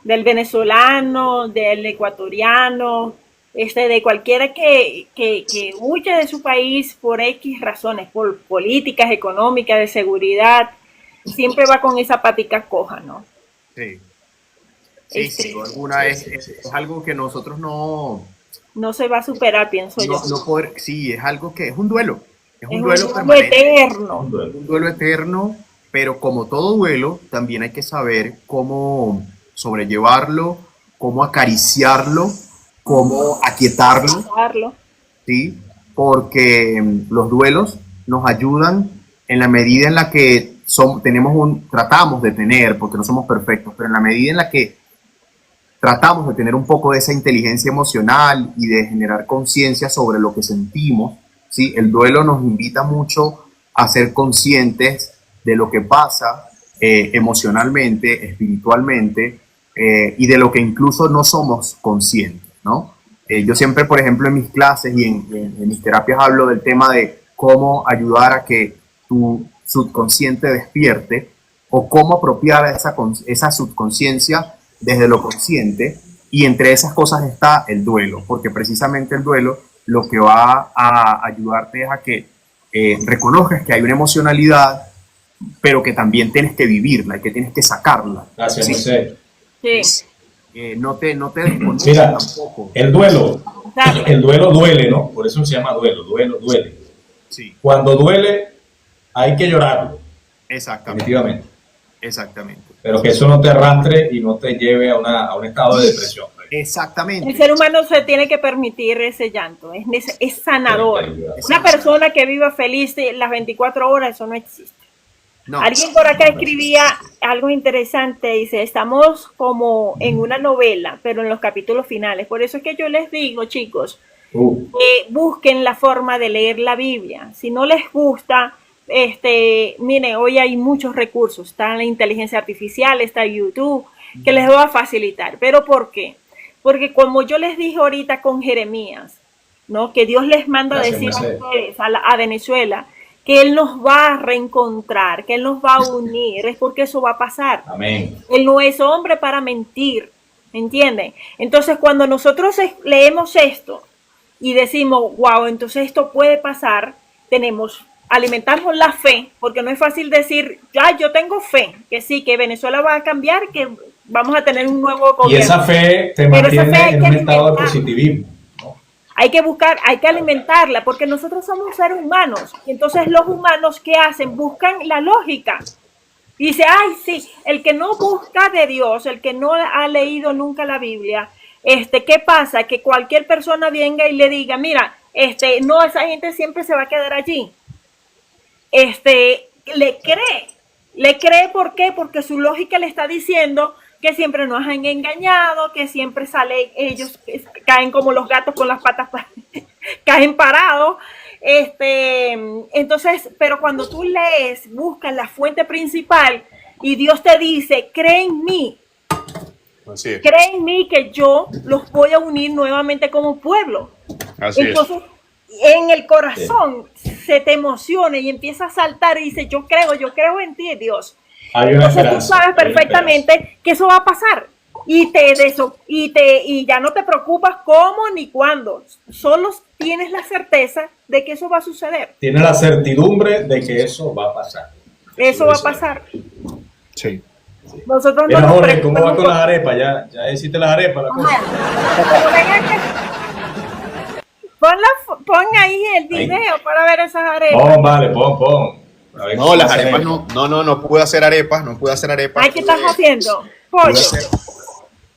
Del venezolano, del ecuatoriano, de cualquiera que huye de su país por X razones, por políticas, económicas, de seguridad, siempre va con esa patica coja, ¿no? Sí. Sí, sin duda alguna es algo que nosotros no se va a superar, pienso yo. Sí, es algo que es un duelo. Es un duelo eterno. Un duelo eterno, pero como todo duelo, también hay que saber cómo sobrellevarlo, cómo acariciarlo, cómo aquietarlo, ¿sí? Porque los duelos nos ayudan en la medida en la que tratamos de tener, porque no somos perfectos, pero en la medida en la que tratamos de tener un poco de esa inteligencia emocional y de generar conciencia sobre lo que sentimos, ¿sí? El duelo nos invita mucho a ser conscientes de lo que pasa emocionalmente, espiritualmente, y de lo que incluso no somos conscientes, ¿no? Yo siempre, por ejemplo, en mis clases y en mis terapias hablo del tema de cómo ayudar a que tu subconsciente despierte o cómo apropiar esa subconsciencia desde lo consciente, y entre esas cosas está el duelo, porque precisamente el duelo lo que va a ayudarte es a que reconozcas que hay una emocionalidad, pero que también tienes que vivirla y que tienes que sacarla. Gracias, ¿sí? José. Sí. No te desconoces. Mira, tampoco. el duelo duele, ¿no? Por eso se llama duele. Sí. Cuando duele, hay que llorarlo. Exactamente. Pero que eso no te arrastre y no te lleve a un estado de depresión. Exactamente. El ser humano se tiene que permitir ese llanto, es sanador. Una persona que viva feliz las 24 horas, eso no existe. No. Alguien por acá escribía algo interesante, dice, estamos como en una novela, pero en los capítulos finales. Por eso es que yo les digo, chicos, busquen la forma de leer la Biblia. Si no les gusta, miren, hoy hay muchos recursos, está la inteligencia artificial, está YouTube, que les va a facilitar. ¿Pero por qué? Porque como yo les dije ahorita con Jeremías, ¿no? Que Dios les manda a decir a ustedes, a Venezuela, que Él nos va a reencontrar, que Él nos va a unir, es porque eso va a pasar. Amén. Él no es hombre para mentir, ¿entienden? Entonces, cuando nosotros leemos esto y decimos, wow, entonces esto puede pasar, alimentarnos la fe, porque no es fácil decir, ya, yo tengo fe, que sí, que Venezuela va a cambiar, que vamos a tener un nuevo gobierno. Y esa fe te mantiene en un estado de positivismo. Hay que alimentarla, porque nosotros somos seres humanos. Y entonces los humanos, ¿qué hacen? Buscan la lógica. Y dice, ay, sí, el que no busca de Dios, el que no ha leído nunca la Biblia, ¿qué pasa? Que cualquier persona venga y le diga, mira, no, esa gente siempre se va a quedar allí. Le cree, ¿por qué? Porque su lógica le está diciendo que siempre nos han engañado, que siempre ellos caen como los gatos con las patas, caen parados. Entonces, pero cuando tú lees, buscas la fuente principal y Dios te dice, cree en mí. Así es. Cree en mí que yo los voy a unir nuevamente como pueblo. Así entonces, en el corazón se te emociona y empieza a saltar y dice, yo creo en ti, Dios. Entonces tú sabes perfectamente que eso va a pasar y ya no te preocupas cómo ni cuándo, solo tienes la certeza de que eso va a suceder. Tienes la certidumbre de que eso va a pasar. Eso va a pasar. Sí. Nosotros no nos Jorge, ¿cómo va con las arepas? ¿Ya hiciste las arepas? Pon ahí el video para ver esas arepas. Pon. No, las arepas no pude hacer arepas, Ay, ¿qué estás haciendo? Pollo.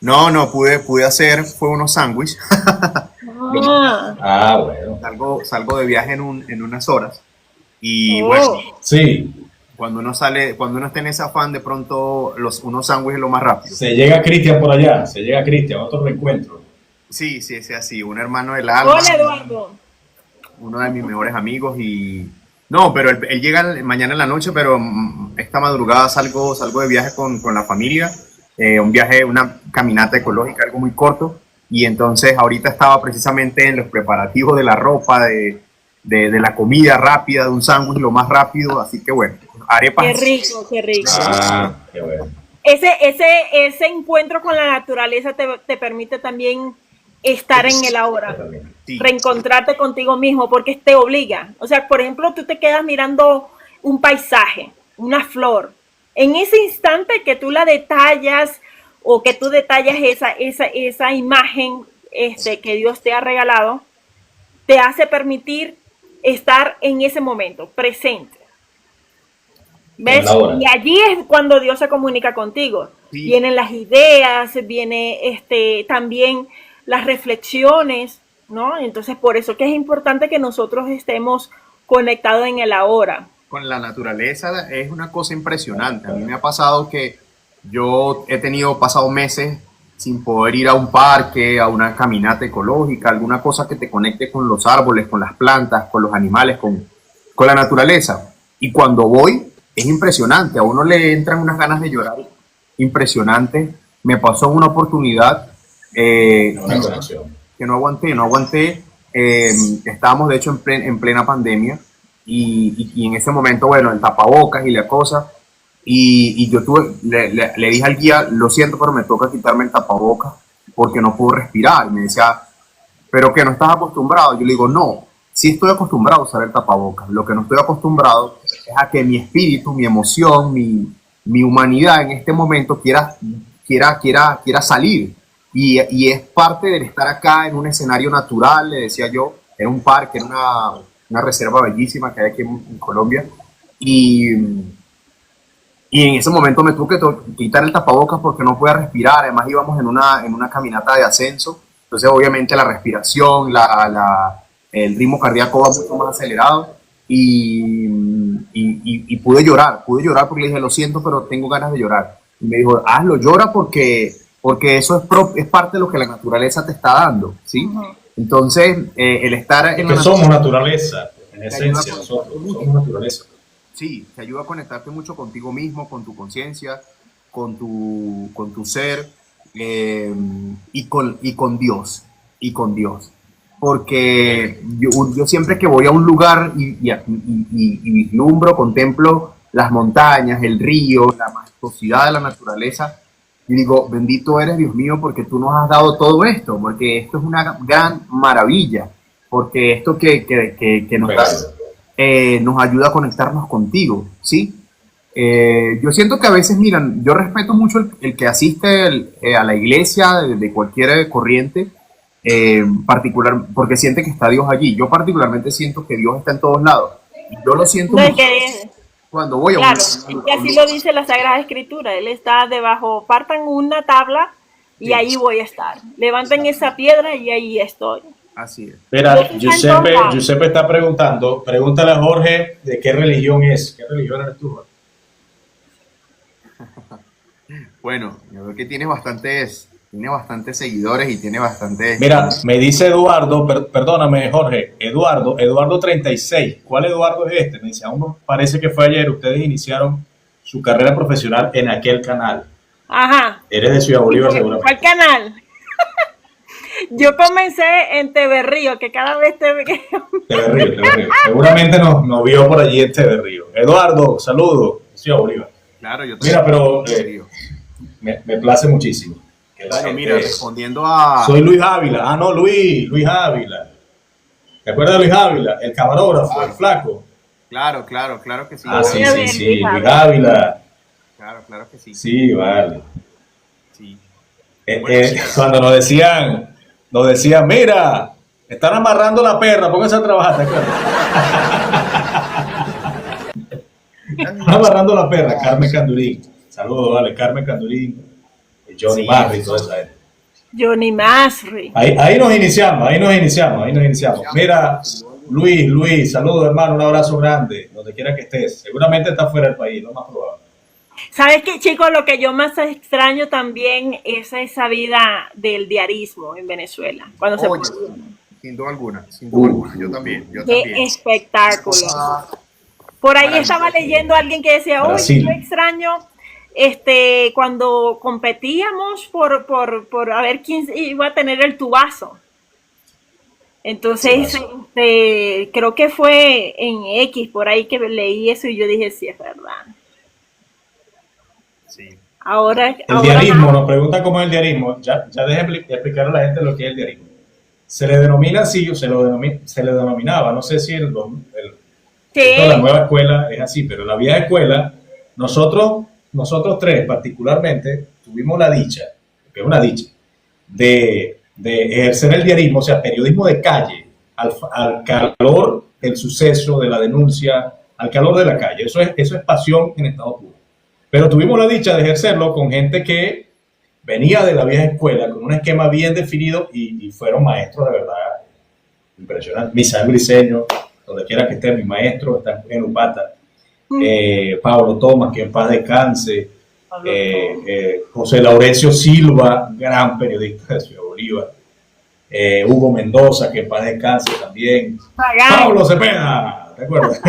No pude hacer, fue unos sándwiches. Bueno. Salgo de viaje en unas horas y bueno, sí. Cuando uno está en ese afán, de pronto unos sándwiches lo más rápido. Se llega Cristian por allá, otro reencuentro. Sí, es así, un hermano del alma. Hola, Eduardo. Uno de mis mejores amigos y... No, pero él llega mañana en la noche, pero esta madrugada salgo de viaje con la familia, un viaje, una caminata ecológica, algo muy corto, y entonces ahorita estaba precisamente en los preparativos de la ropa, de la comida rápida, de un sándwich lo más rápido, así que bueno, arepas. Qué rico, qué rico. Qué bueno. Ese encuentro con la naturaleza te permite también estar en el ahora, Sí. reencontrarte contigo mismo, porque te obliga. O sea, por ejemplo, tú te quedas mirando un paisaje, una flor. En ese instante que tú la detallas o que tú detallas esa imagen que Dios te ha regalado, te hace permitir estar en ese momento, presente. ¿Ves? Y allí es cuando Dios se comunica contigo. Sí. Vienen las ideas, viene también las reflexiones, ¿no? Entonces, por eso que es importante que nosotros estemos conectados en el ahora. Con la naturaleza es una cosa impresionante. A mí me ha pasado que yo he pasado meses sin poder ir a un parque, a una caminata ecológica, alguna cosa que te conecte con los árboles, con las plantas, con los animales, con la naturaleza. Y cuando voy, es impresionante. A uno le entran unas ganas de llorar impresionantes. Me pasó una oportunidad que no aguanté. Estábamos, de hecho, en plena pandemia. Y en ese momento, bueno, el tapabocas y la cosa, y yo le dije al guía, lo siento, pero me toca quitarme el tapabocas porque no puedo respirar. Y me decía, ¿pero que no estás acostumbrado? Yo le digo, no, sí estoy acostumbrado a usar el tapabocas. Lo que no estoy acostumbrado es a que mi espíritu, mi emoción, mi humanidad en este momento quiera salir. Y es parte del estar acá en un escenario natural, le decía yo, en un parque, en una reserva bellísima que hay aquí en Colombia, y en ese momento me tuve que quitar el tapabocas porque no podía respirar. Además íbamos en una caminata de ascenso, entonces obviamente la respiración, el ritmo cardíaco va mucho más acelerado, y pude llorar porque le dije, lo siento, pero tengo ganas de llorar. Y me dijo, hazlo, llora porque eso es parte de lo que la naturaleza te está dando, ¿sí? Entonces, el estar en que somos naturaleza, en esencia, nosotros somos naturaleza. Sí, te ayuda a conectarte mucho contigo mismo, con tu conciencia, con tu ser, y con Dios. Porque yo siempre que voy a un lugar y vislumbro, contemplo las montañas, el río, la majestuosidad de la naturaleza, y digo, bendito eres, Dios mío, porque tú nos has dado todo esto, porque esto es una gran maravilla, porque esto que nos das nos ayuda a conectarnos contigo, ¿sí? Yo siento que a veces, miran, yo respeto mucho el que asiste a la iglesia de cualquier corriente, particular, porque siente que está Dios allí. Yo particularmente siento que Dios está en todos lados. Y yo lo siento mucho cuando voy a claro, y así lo dice la Sagrada Escritura. Él está debajo, partan una tabla y ahí voy a estar. Levanten esa piedra y ahí estoy. Así es. Espera, Giuseppe está preguntando, pregúntale a Jorge de qué religión es. ¿Qué religión eres tú, Jorge? Bueno, yo veo que tiene bastantes seguidores y tiene bastantes... Mira, me dice Eduardo, perdóname Jorge, Eduardo 36. ¿Cuál Eduardo es este? Me dice, aún parece que fue ayer, ustedes iniciaron su carrera profesional en aquel canal. Ajá. Eres de Ciudad Bolívar, seguramente. ¿Cuál canal? Yo comencé en TV Río, que cada vez TV Río. Seguramente nos vio por allí en TV Río. Eduardo, saludos, Ciudad Bolívar. Claro, yo también. Mira, pero me place muchísimo. Bueno, mira, respondiendo a... Soy Luis Ávila. No, Luis Ávila. ¿Te acuerdas de Luis Ávila? El camarógrafo, el flaco. Claro que sí. Sí, Luis Ávila. Claro que sí. Sí, vale. Sí. Cuando nos decían, mira, están amarrando la perra, pónganse a trabajar, ¿te acuerdas? Están amarrando la perra, Carmen Candurín. Saludos, vale, Carmen Candurín. Johnny Masri, toda esa gente. Johnny Masri. Ahí nos iniciamos. Mira, Luis, saludos hermano, un abrazo grande, donde quiera que estés. Seguramente estás fuera del país, lo más probable. ¿Sabes qué, chicos? Lo que yo más extraño también es esa vida del diarismo en Venezuela. Cuando sin duda alguna, yo también. Qué espectáculo. Por ahí estaba leyendo a alguien que decía, oye, yo extraño cuando competíamos por a ver quién iba a tener el tubazo. Entonces, creo que fue en X por ahí que leí eso y yo dije, sí, es verdad. Sí. Ahora diarismo, nos pregunta cómo es el diarismo. Ya déjame explicar a la gente lo que es el diarismo. Se le denomina así, o se le denominaba, no sé si la nueva escuela es así, pero la vieja escuela, nosotros tres particularmente tuvimos la dicha, que es una dicha, de ejercer el diarismo, o sea, periodismo de calle, al calor del suceso, de la denuncia, al calor de la calle. Eso es pasión en estado puro. Pero tuvimos la dicha de ejercerlo con gente que venía de la vieja escuela, con un esquema bien definido y fueron maestros de verdad impresionantes. Misael Briceño, donde quiera que esté, mi maestro, está en Upata. Pablo Tomás, que en paz descanse. José Laurencio Silva, gran periodista de Ciudad Bolívar. Hugo Mendoza, que en paz descanse también. Pablo Cepeda, ¿te acuerdas?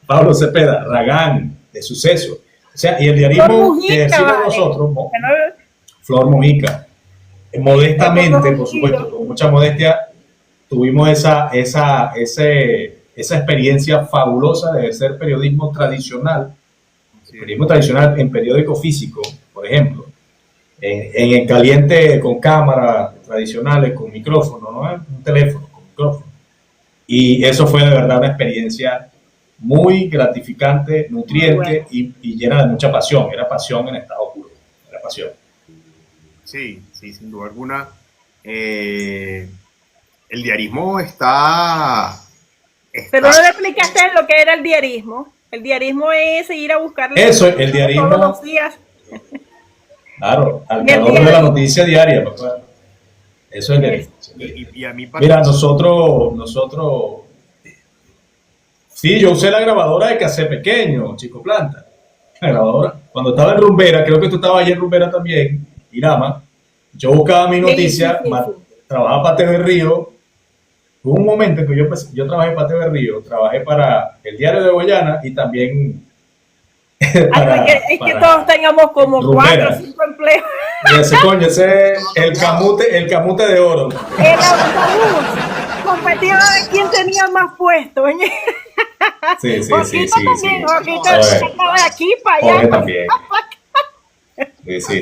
Pablo Cepeda, Ragán, de Suceso. O sea, y el diarismo que decimos nosotros, Flor Mujica, modestamente, por supuesto, con mucha modestia, tuvimos esa experiencia fabulosa de ejercer periodismo tradicional en periódico físico, por ejemplo, en el caliente con cámaras tradicionales, con micrófono, ¿no? Un teléfono con micrófono. Y eso fue de verdad una experiencia muy gratificante, nutriente y llena de mucha pasión. Era pasión en estado puro, era pasión. Sí, sin duda alguna. El diarismo está... Pero no le explicaste lo que era el diarismo. El diarismo es ir a buscarle eso, el diarismo todos los días. Claro, al calor de la noticia diaria, papá. Eso es el diarismo. Y a mí mira, nosotros sí, yo usé la grabadora de cassette pequeño, Chico Planta. La grabadora. Cuando estaba en Rumbera, creo que tú estabas allí en Rumbera también, Irama, yo buscaba mi noticia, trabajaba para TV Río. Hubo un momento en que yo trabajé para TV Río, trabajé para el Diario de Guayana y también es que todos tengamos como Rumbera. 4 o 5 empleos. Ese es el camute de oro. El autobús competía de quién tenía más puestos. Sí. Jorgito estaba de aquí para allá. También. Sí.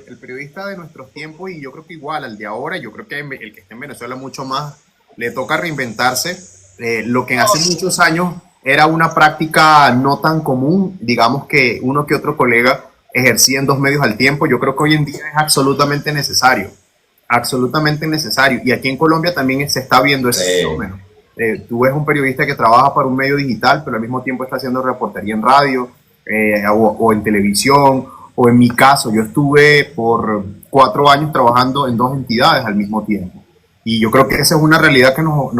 El periodista de nuestros tiempos, y yo creo que igual al de ahora, yo creo que el que está en Venezuela mucho más, le toca reinventarse. Lo que hace muchos años era una práctica no tan común, digamos que uno que otro colega ejercía en 2 medios al tiempo, yo creo que hoy en día es absolutamente necesario. Y aquí en Colombia también se está viendo ese fenómeno. Tú ves un periodista que trabaja para un medio digital, pero al mismo tiempo está haciendo reportería en radio, o en televisión, o en mi caso, yo estuve por 4 años trabajando en 2 entidades al mismo tiempo. Y yo creo que esa es una realidad que nos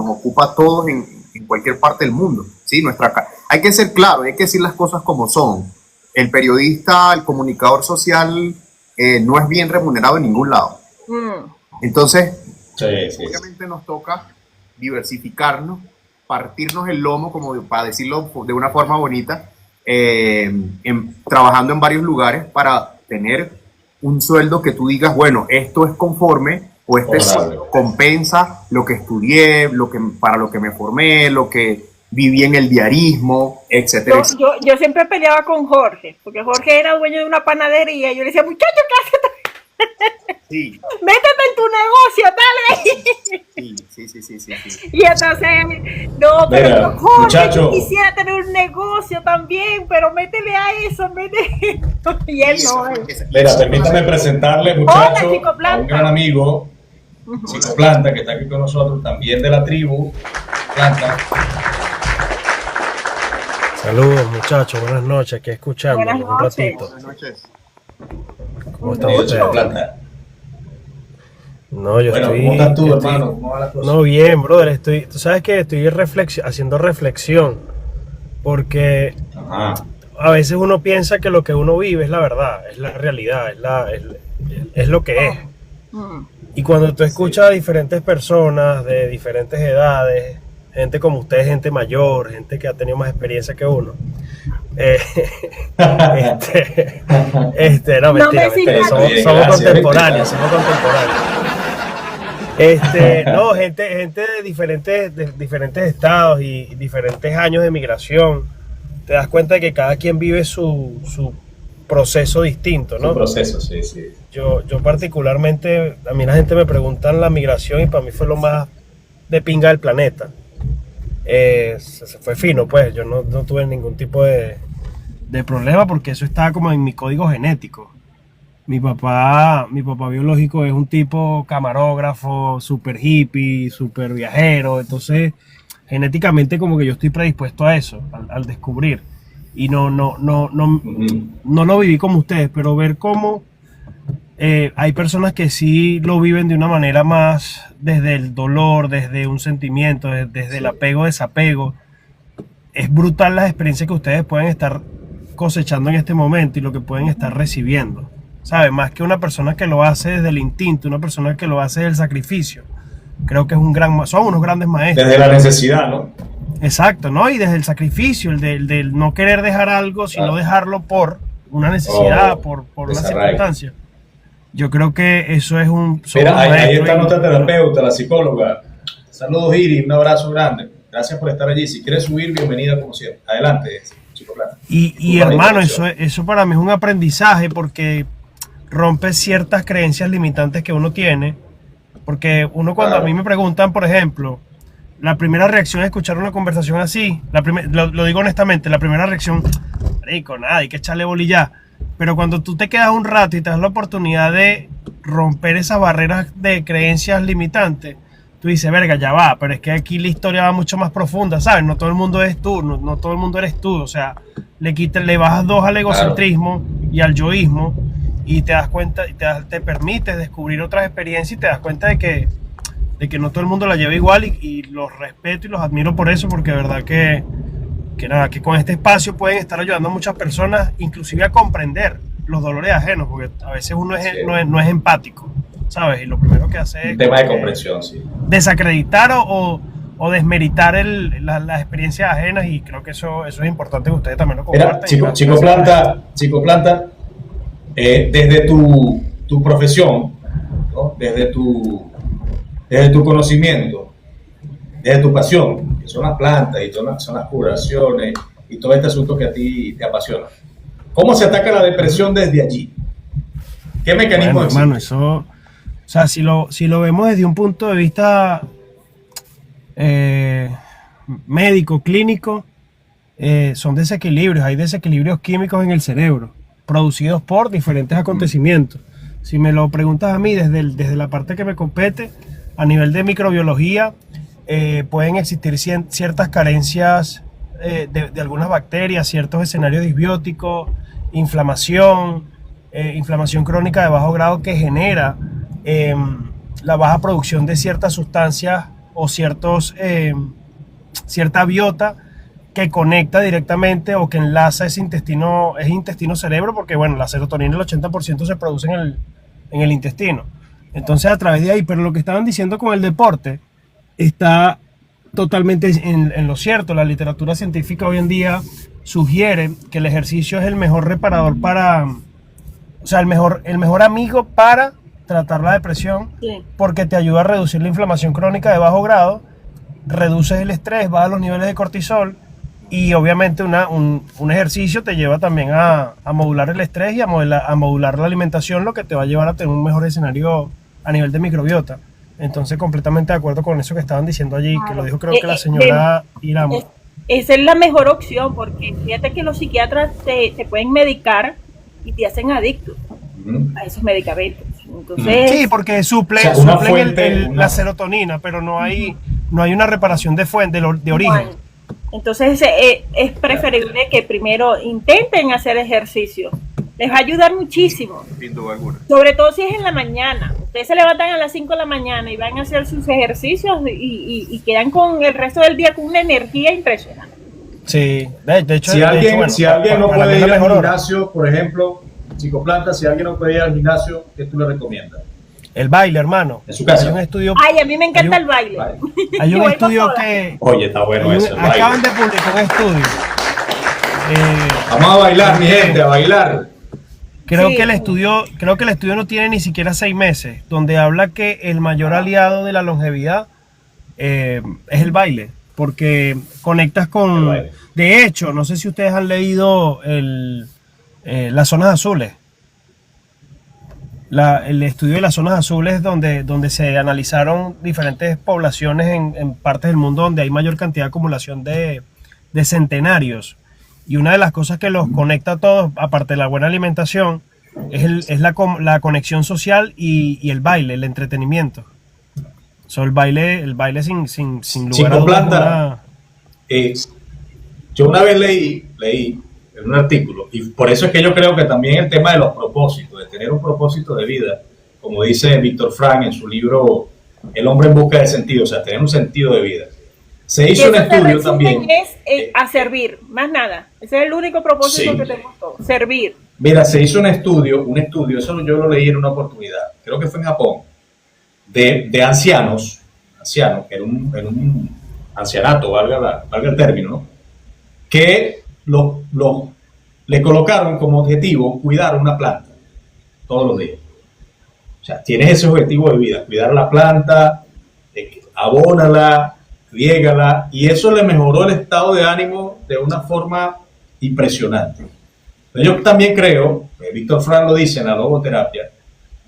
ocupa a todos en cualquier parte del mundo. ¿Sí? Hay que ser claro, hay que decir las cosas como son. El periodista, el comunicador social, no es bien remunerado en ningún lado. Entonces, obviamente nos toca diversificarnos, partirnos el lomo, como para decirlo de una forma bonita, trabajando en varios lugares para tener un sueldo que tú digas, bueno, esto es conforme o este sueldo compensa lo que estudié, para lo que me formé, lo que viví en el diarismo, etcétera. Yo siempre peleaba con Jorge, porque Jorge era dueño de una panadería y yo le decía, muchacho, ¿qué haces? Sí. Métete en tu negocio, dale. Sí. Y entonces, no, pero mira, Jorge, muchacho, yo quisiera tener un negocio también, pero métele a eso, Y él no. Mira, permítame presentarle, muchacho, a un gran amigo, Chico Planta, que está aquí con nosotros, también de la tribu Planta. Saludos, muchachos, buenas noches, aquí escuchando un ratito. Buenas noches. ¿Cómo están ustedes? No, yo estoy... ¿Cómo estás tú, hermano? ¿Cómo va la cosa? No, bien, brother, tú sabes que estoy haciendo reflexión, porque a veces uno piensa que lo que uno vive es la verdad, es la realidad, es lo que es. Y cuando tú escuchas a diferentes personas de diferentes edades, gente como ustedes, gente mayor, gente que ha tenido más experiencia que uno. No, mentira, somos contemporáneos. No, gente de diferentes estados y diferentes años de migración. Te das cuenta de que cada quien vive su proceso distinto, ¿no? Su proceso, sí. Yo particularmente, a mí la gente me pregunta la migración y para mí fue lo más de pinga del planeta. Se fue fino, pues. Yo no tuve ningún tipo de problema porque eso estaba como en mi código genético. Mi papá biológico es un tipo camarógrafo, súper hippie, súper viajero. Entonces, genéticamente como que yo estoy predispuesto a eso, al descubrir. Y no lo viví como ustedes, pero ver cómo hay personas que sí lo viven de una manera más desde el dolor, desde un sentimiento, desde el apego, desapego. Es brutal las experiencias que ustedes pueden estar cosechando en este momento y lo que pueden estar recibiendo. ¿Sabes? Más que una persona que lo hace desde el instinto, una persona que lo hace del sacrificio. Creo que son unos grandes maestros. Desde la necesidad, ¿no? Exacto, ¿no? Y desde el sacrificio, el del no querer dejar algo, sino dejarlo por una necesidad, por una circunstancia. Yo creo que eso es un... Mira, ahí está nuestra terapeuta, la psicóloga. Saludos, Iris, un abrazo grande. Gracias por estar allí. Si quieres subir, bienvenida como siempre. Adelante, chico plata. Y hermano, eso para mí es un aprendizaje porque rompe ciertas creencias limitantes que uno tiene. Porque uno cuando a mí me preguntan, por ejemplo, la primera reacción es escuchar una conversación así. Lo digo honestamente, la primera reacción, rico, nada, hay que echarle bolilla. Pero cuando tú te quedas un rato y te das la oportunidad de romper esas barreras de creencias limitantes, tú dices, verga, ya va, pero es que aquí la historia va mucho más profunda, ¿sabes? No todo el mundo es tú, no todo el mundo eres tú. O sea, le bajas 2 al egocentrismo y al yoísmo y te das cuenta, y te permites descubrir otras experiencias y te das cuenta de que no todo el mundo la lleva igual y los respeto y los admiro por eso, porque de verdad que con este espacio pueden estar ayudando a muchas personas, inclusive a comprender los dolores ajenos, porque a veces uno no es empático, ¿sabes? Y lo primero que hace es... Un tema de comprensión, sí. Desacreditar o desmeritar las experiencias ajenas, y creo que eso es importante que ustedes también lo compartan. Chico Planta, desde tu profesión, ¿no? Desde tu conocimiento, desde tu pasión, que son las plantas y son las curaciones y todo este asunto que a ti te apasiona. ¿Cómo se ataca la depresión desde allí? ¿Qué mecanismo existe? Hermano, eso, o sea, si lo vemos desde un punto de vista médico, clínico, son desequilibrios, hay desequilibrios químicos en el cerebro, producidos por diferentes acontecimientos. Si me lo preguntas a mí desde la parte que me compete, a nivel de microbiología, pueden existir ciertas carencias de algunas bacterias, ciertos escenarios disbióticos, inflamación crónica de bajo grado que genera la baja producción de ciertas sustancias o cierta biota que conecta directamente o que enlaza ese intestino-cerebro, porque bueno, la serotonina el 80% se produce en el intestino. Entonces a través de ahí, pero lo que estaban diciendo con el deporte está totalmente en lo cierto. La literatura científica hoy en día sugiere que el ejercicio es el mejor reparador el mejor amigo para tratar la depresión, sí, porque te ayuda a reducir la inflamación crónica de bajo grado, reduces el estrés, baja los niveles de cortisol y obviamente un ejercicio te lleva también a modular el estrés y a modular la alimentación, lo que te va a llevar a tener un mejor escenario a nivel de microbiota. Entonces, completamente de acuerdo con eso que estaban diciendo allí, que lo dijo creo que la señora Irán. Esa es la mejor opción, porque fíjate que los psiquiatras te pueden medicar y te hacen adictos a esos medicamentos. Entonces, sí, porque suplen la serotonina, pero no hay una reparación de origen. Entonces, es preferible que primero intenten hacer ejercicio. Les va a ayudar muchísimo. Sobre todo si es en la mañana. Ustedes se levantan a las 5 de la mañana y van a hacer sus ejercicios y quedan con el resto del día con una energía impresionante. Sí, de hecho, si alguien no puede ir al gimnasio, por ejemplo, Chico Planta, si alguien no puede ir al gimnasio, ¿qué tú le recomiendas? El baile, hermano. En su casa. Hay un estudio. Ay, a mí me encanta el baile. Hay Yo un bailo estudio sola. que. Oye, está bueno eso. el Acaban baile. de publicar un estudio. Vamos a bailar, mi gente, a bailar. Creo Sí. que el estudio no tiene ni siquiera 6 meses, donde habla que el mayor aliado de la longevidad es el baile, porque conectas El con. baile. De hecho, no sé si ustedes han leído las zonas azules. El estudio de las zonas azules donde se analizaron diferentes poblaciones en partes del mundo donde hay mayor cantidad de acumulación de centenarios. Y una de las cosas que los conecta a todos, aparte de la buena alimentación, es la conexión social y el baile, el entretenimiento. El baile sin lugar a Chico dudas. Planta. Yo una vez leí en un artículo, y por eso es que yo creo que también el tema de los propósitos, de tener un propósito de vida, como dice Víctor Frank en su libro El hombre en busca de sentido, o sea, tener un sentido de vida. Se Y hizo un eso se estudio resume también. a servir, más nada. Ese es el único propósito Sí. que tenemos todos, servir. Mira, se hizo un estudio, eso yo lo leí en una oportunidad, creo que fue en Japón, de ancianos, en un ancianato, valga el término, ¿no? Que le colocaron como objetivo cuidar una planta todos los días. O sea, tienes ese objetivo de vida, cuidar la planta, abónala, riégala, y eso le mejoró el estado de ánimo de una forma impresionante. Pero yo también creo, Víctor Frank lo dice en la logoterapia,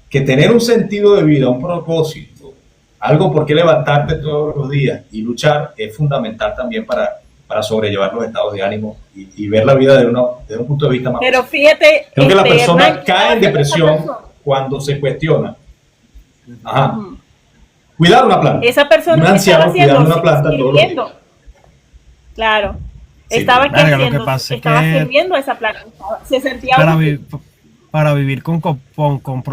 que tener un sentido de vida, un propósito, algo por qué levantarte todos los días y luchar es fundamental también para sobrellevar los estados de ánimo y ver la vida desde un punto de vista más Pero positivo. fíjate, Creo que la Hernán, persona cae en esa depresión persona- cuando se cuestiona. Ajá. Cuidar una planta. Esa persona Un que estaba anciano cuidando haciendo, una planta todos los días. sirviendo. Claro. Sí. Estaba Verga, lo que haciendo, pasa es estaba que- sirviendo a esa planta. Se sentía para, útil. para vivir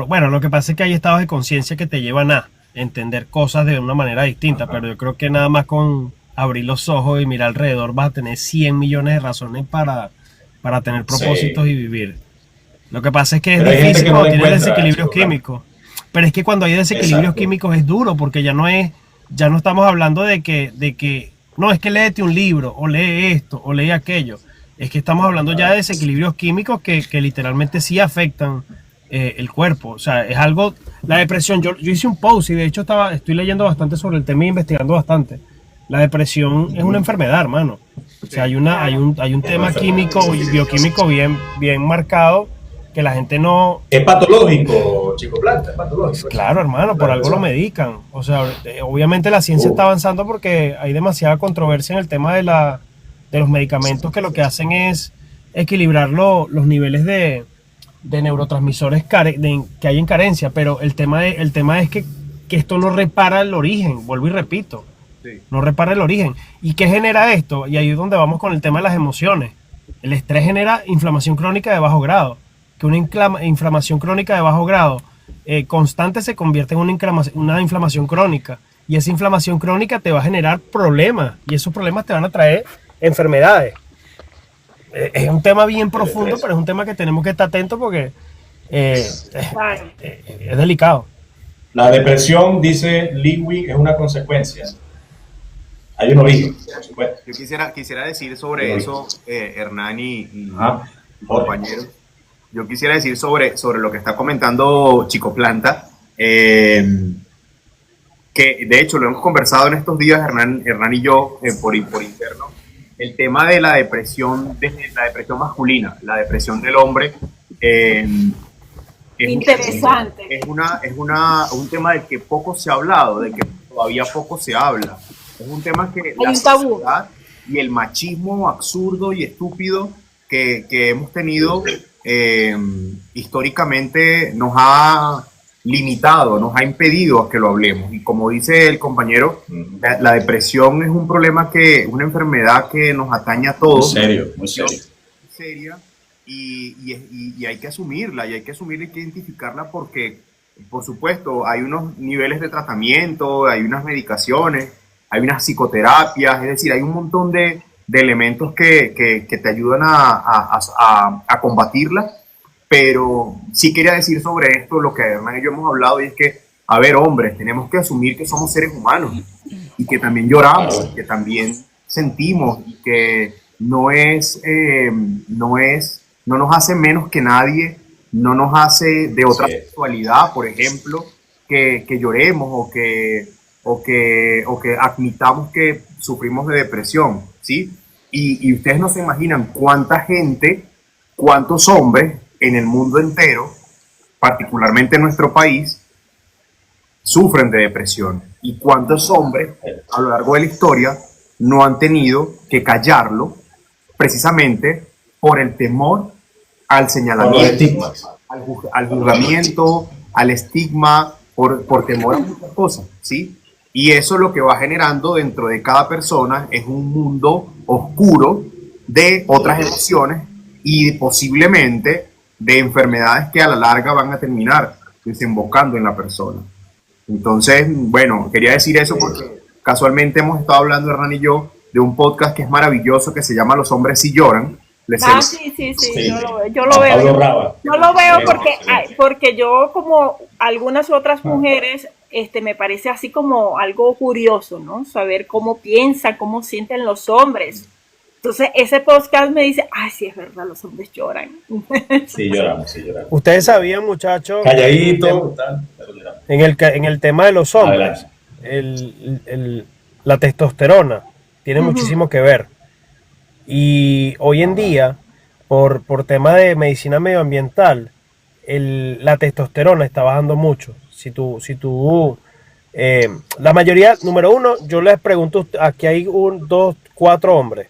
bueno, lo que pasa es que hay estados de conciencia que te llevan a entender cosas de una manera distinta, pero yo creo que nada más con abrir los ojos y mirar alrededor vas a tener 100 millones de razones para tener propósitos y vivir. Lo que pasa es que es Pero hay gente difícil que no cuando lo tienes encuentra, desequilibrios chico, químicos. Pero es que cuando hay desequilibrios Exacto. químicos es duro, porque ya no estamos hablando de que no, es que léete un libro, o lee esto, o lee aquello. Es que estamos hablando ya de desequilibrios químicos que literalmente sí afectan el cuerpo. O sea, es algo, la depresión, yo hice un post y de hecho estoy leyendo bastante sobre el tema e investigando bastante. La depresión es una enfermedad, hermano. O sea, hay un tema químico y bioquímico bien marcado que la gente no. Es patológico, Chico Planta, es patológico. Claro, hermano, por algo lo medican. O sea, obviamente la ciencia está avanzando porque hay demasiada controversia en el tema de los medicamentos que lo que hacen es equilibrar los niveles de neurotransmisores que hay en carencia, pero el tema es que esto no repara el origen, vuelvo y repito. Sí. No repara el origen. ¿Y qué genera esto? Y ahí es donde vamos con el tema de las emociones. El estrés genera inflamación crónica de bajo grado. Que una inflamación crónica de bajo grado constante se convierte en una inflamación crónica. Y esa inflamación crónica te va a generar problemas. Y esos problemas te van a traer enfermedades. Es un tema bien profundo, pero es un tema que tenemos que estar atentos porque Claro. es delicado. La depresión, dice Lewy, es una consecuencia. Hay un origen, por supuesto. Yo quisiera decir sobre eso, Hernán y Ajá. compañeros. Yo quisiera decir sobre lo que está comentando Chico Planta, que de hecho lo hemos conversado en estos días, Hernán y yo, por interno, el tema de la depresión masculina, la depresión del hombre. Interesante. Es un tema del que poco se ha hablado, del que todavía poco se habla. Es un tema que la un tabú. sociedad y el machismo absurdo y estúpido que hemos tenido históricamente nos ha limitado, nos ha impedido a que lo hablemos. Y como dice el compañero, la depresión es un problema una enfermedad que nos atañe a todos. Muy serio. Seria. Y hay que asumirla, y hay que identificarla porque, por supuesto, hay unos niveles de tratamiento, hay unas medicaciones, hay unas psicoterapias, es decir, hay un montón de elementos que te ayudan a combatirla, pero sí quería decir sobre esto lo que Hernán y yo hemos hablado, y es que a ver, hombres, tenemos que asumir que somos seres humanos y que también lloramos, que también sentimos y que no nos hace menos que nadie, no nos hace de otra sexualidad, por ejemplo, que lloremos o que admitamos que sufrimos de depresión, ¿sí? Y ustedes no se imaginan cuánta gente, cuántos hombres en el mundo entero, particularmente en nuestro país, sufren de depresión. Y cuántos hombres a lo largo de la historia no han tenido que callarlo precisamente por el temor al señalamiento, al juzgamiento, al estigma, por temor a muchas cosas, ¿sí? Y eso lo que va generando dentro de cada persona es un mundo oscuro de otras emociones y posiblemente de enfermedades que a la larga van a terminar desembocando en la persona. Entonces, bueno, quería decir eso porque casualmente hemos estado hablando, Hernán y yo, de un podcast que es maravilloso que se llama Los hombres sí lloran. Sí, yo lo veo. Yo lo veo porque yo, como algunas otras mujeres, me parece así como algo curioso, ¿no? Saber cómo piensan, cómo sienten los hombres. Entonces, ese podcast me dice, ay, sí, es verdad, los hombres lloran. Sí, lloramos. Ustedes sabían, muchachos, calladito, en el tema de los hombres, la testosterona tiene muchísimo que ver. Y hoy en día, por tema de medicina medioambiental, la testosterona está bajando mucho. La mayoría, número uno, yo les pregunto, aquí hay 2, 4 hombres.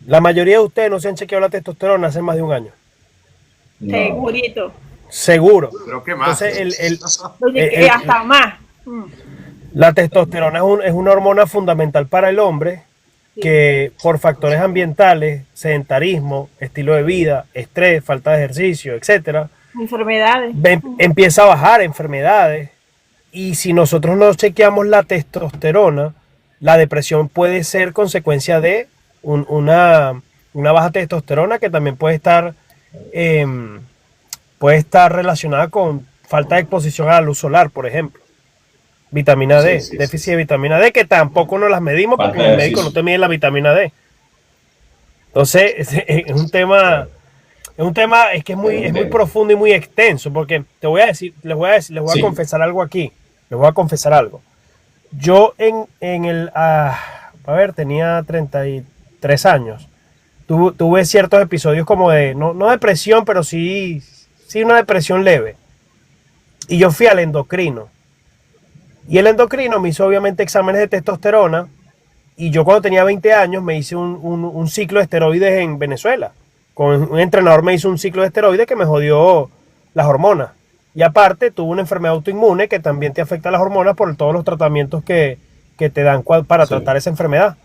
La mayoría de ustedes no se han chequeado la testosterona hace más de un año. No. Segurito. Seguro. Creo que más. Entonces, hasta más. La testosterona es una hormona fundamental para el hombre que por factores ambientales, sedentarismo, estilo de vida, estrés, falta de ejercicio, etcétera, enfermedades, empieza a bajar enfermedades. Y si nosotros no chequeamos la testosterona, la depresión puede ser consecuencia de una baja testosterona, que también puede estar relacionada con falta de exposición a la luz solar, por ejemplo. Vitamina D, déficit de vitamina D, que tampoco nos las medimos porque el médico no te mide la vitamina D. Entonces, es un tema que es muy profundo y muy extenso, porque les voy a confesar algo aquí. Les voy a confesar algo. Yo tenía 33 años. Tuve ciertos episodios como de, no depresión, pero sí una depresión leve. Y yo fui al endocrino. Y el endocrino me hizo obviamente exámenes de testosterona. Y yo cuando tenía 20 años me hice un ciclo de esteroides en Venezuela. Con un entrenador me hizo un ciclo de esteroides que me jodió las hormonas. Y aparte tuve una enfermedad autoinmune que también te afecta las hormonas por todos los tratamientos que te dan para tratar esa enfermedad.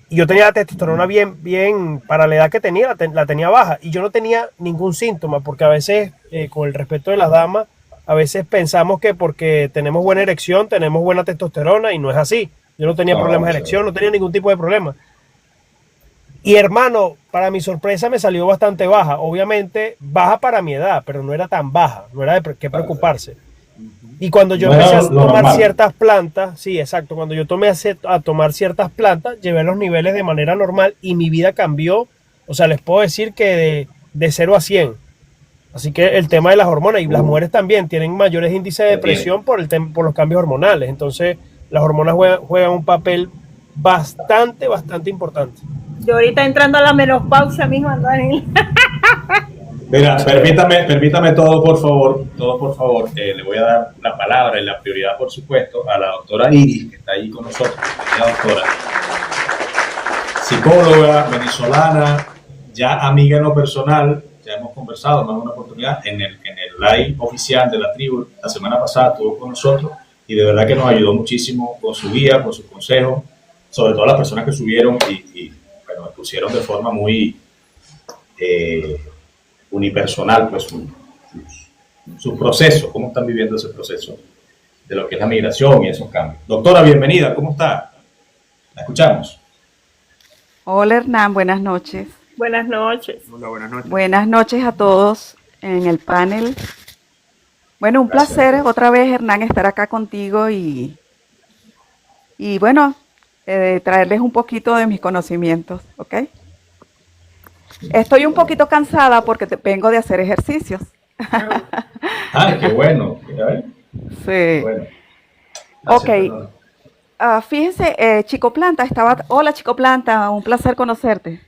Y yo tenía la testosterona bien, para la edad que tenía, la tenía baja. Y yo no tenía ningún síntoma, porque a veces, con el respeto de las damas, a veces pensamos que porque tenemos buena erección, tenemos buena testosterona, y no es así. Yo no tenía problemas de erección, no tenía ningún tipo de problema. Y hermano, para mi sorpresa me salió bastante baja. Obviamente baja para mi edad, pero no era tan baja, no era de qué preocuparse. Y cuando yo empecé a tomar ciertas plantas, sí, exacto, cuando yo a tomar ciertas plantas, llevé los niveles de manera normal y mi vida cambió. O sea, les puedo decir que de 0 a 100. Así que el tema de las hormonas, y las mujeres también tienen mayores índices de depresión por los cambios hormonales. Entonces, las hormonas juegan un papel bastante importante. Yo ahorita entrando a la menopausia, mijo, Daniel. Mira, permítame todo por favor. Le voy a dar la palabra y la prioridad, por supuesto, a la doctora Iris, que está ahí con nosotros. La doctora, psicóloga venezolana, ya amiga en lo personal, ya hemos conversado en más de una oportunidad en el live oficial de la tribu. La semana pasada estuvo con nosotros y de verdad que nos ayudó muchísimo con su guía, con sus consejos, sobre todo las personas que subieron y bueno, pusieron de forma muy unipersonal, pues su proceso, cómo están viviendo ese proceso de lo que es la migración y esos cambios. Doctora, bienvenida, ¿cómo está? ¿La escuchamos? Hola Hernán, buenas noches. Buenas noches. Hola, buenas noches. Buenas noches a todos en el panel. Bueno, un Gracias. placer otra vez, Hernán, estar acá contigo y bueno, traerles un poquito de mis conocimientos, ¿ok? Estoy un poquito cansada porque vengo de hacer ejercicios. Ah, qué bueno. A ver, qué Sí. bueno. Ok. Gracias, perdón. Fíjense, Chico Planta estaba. Hola, Chico Planta, un placer conocerte.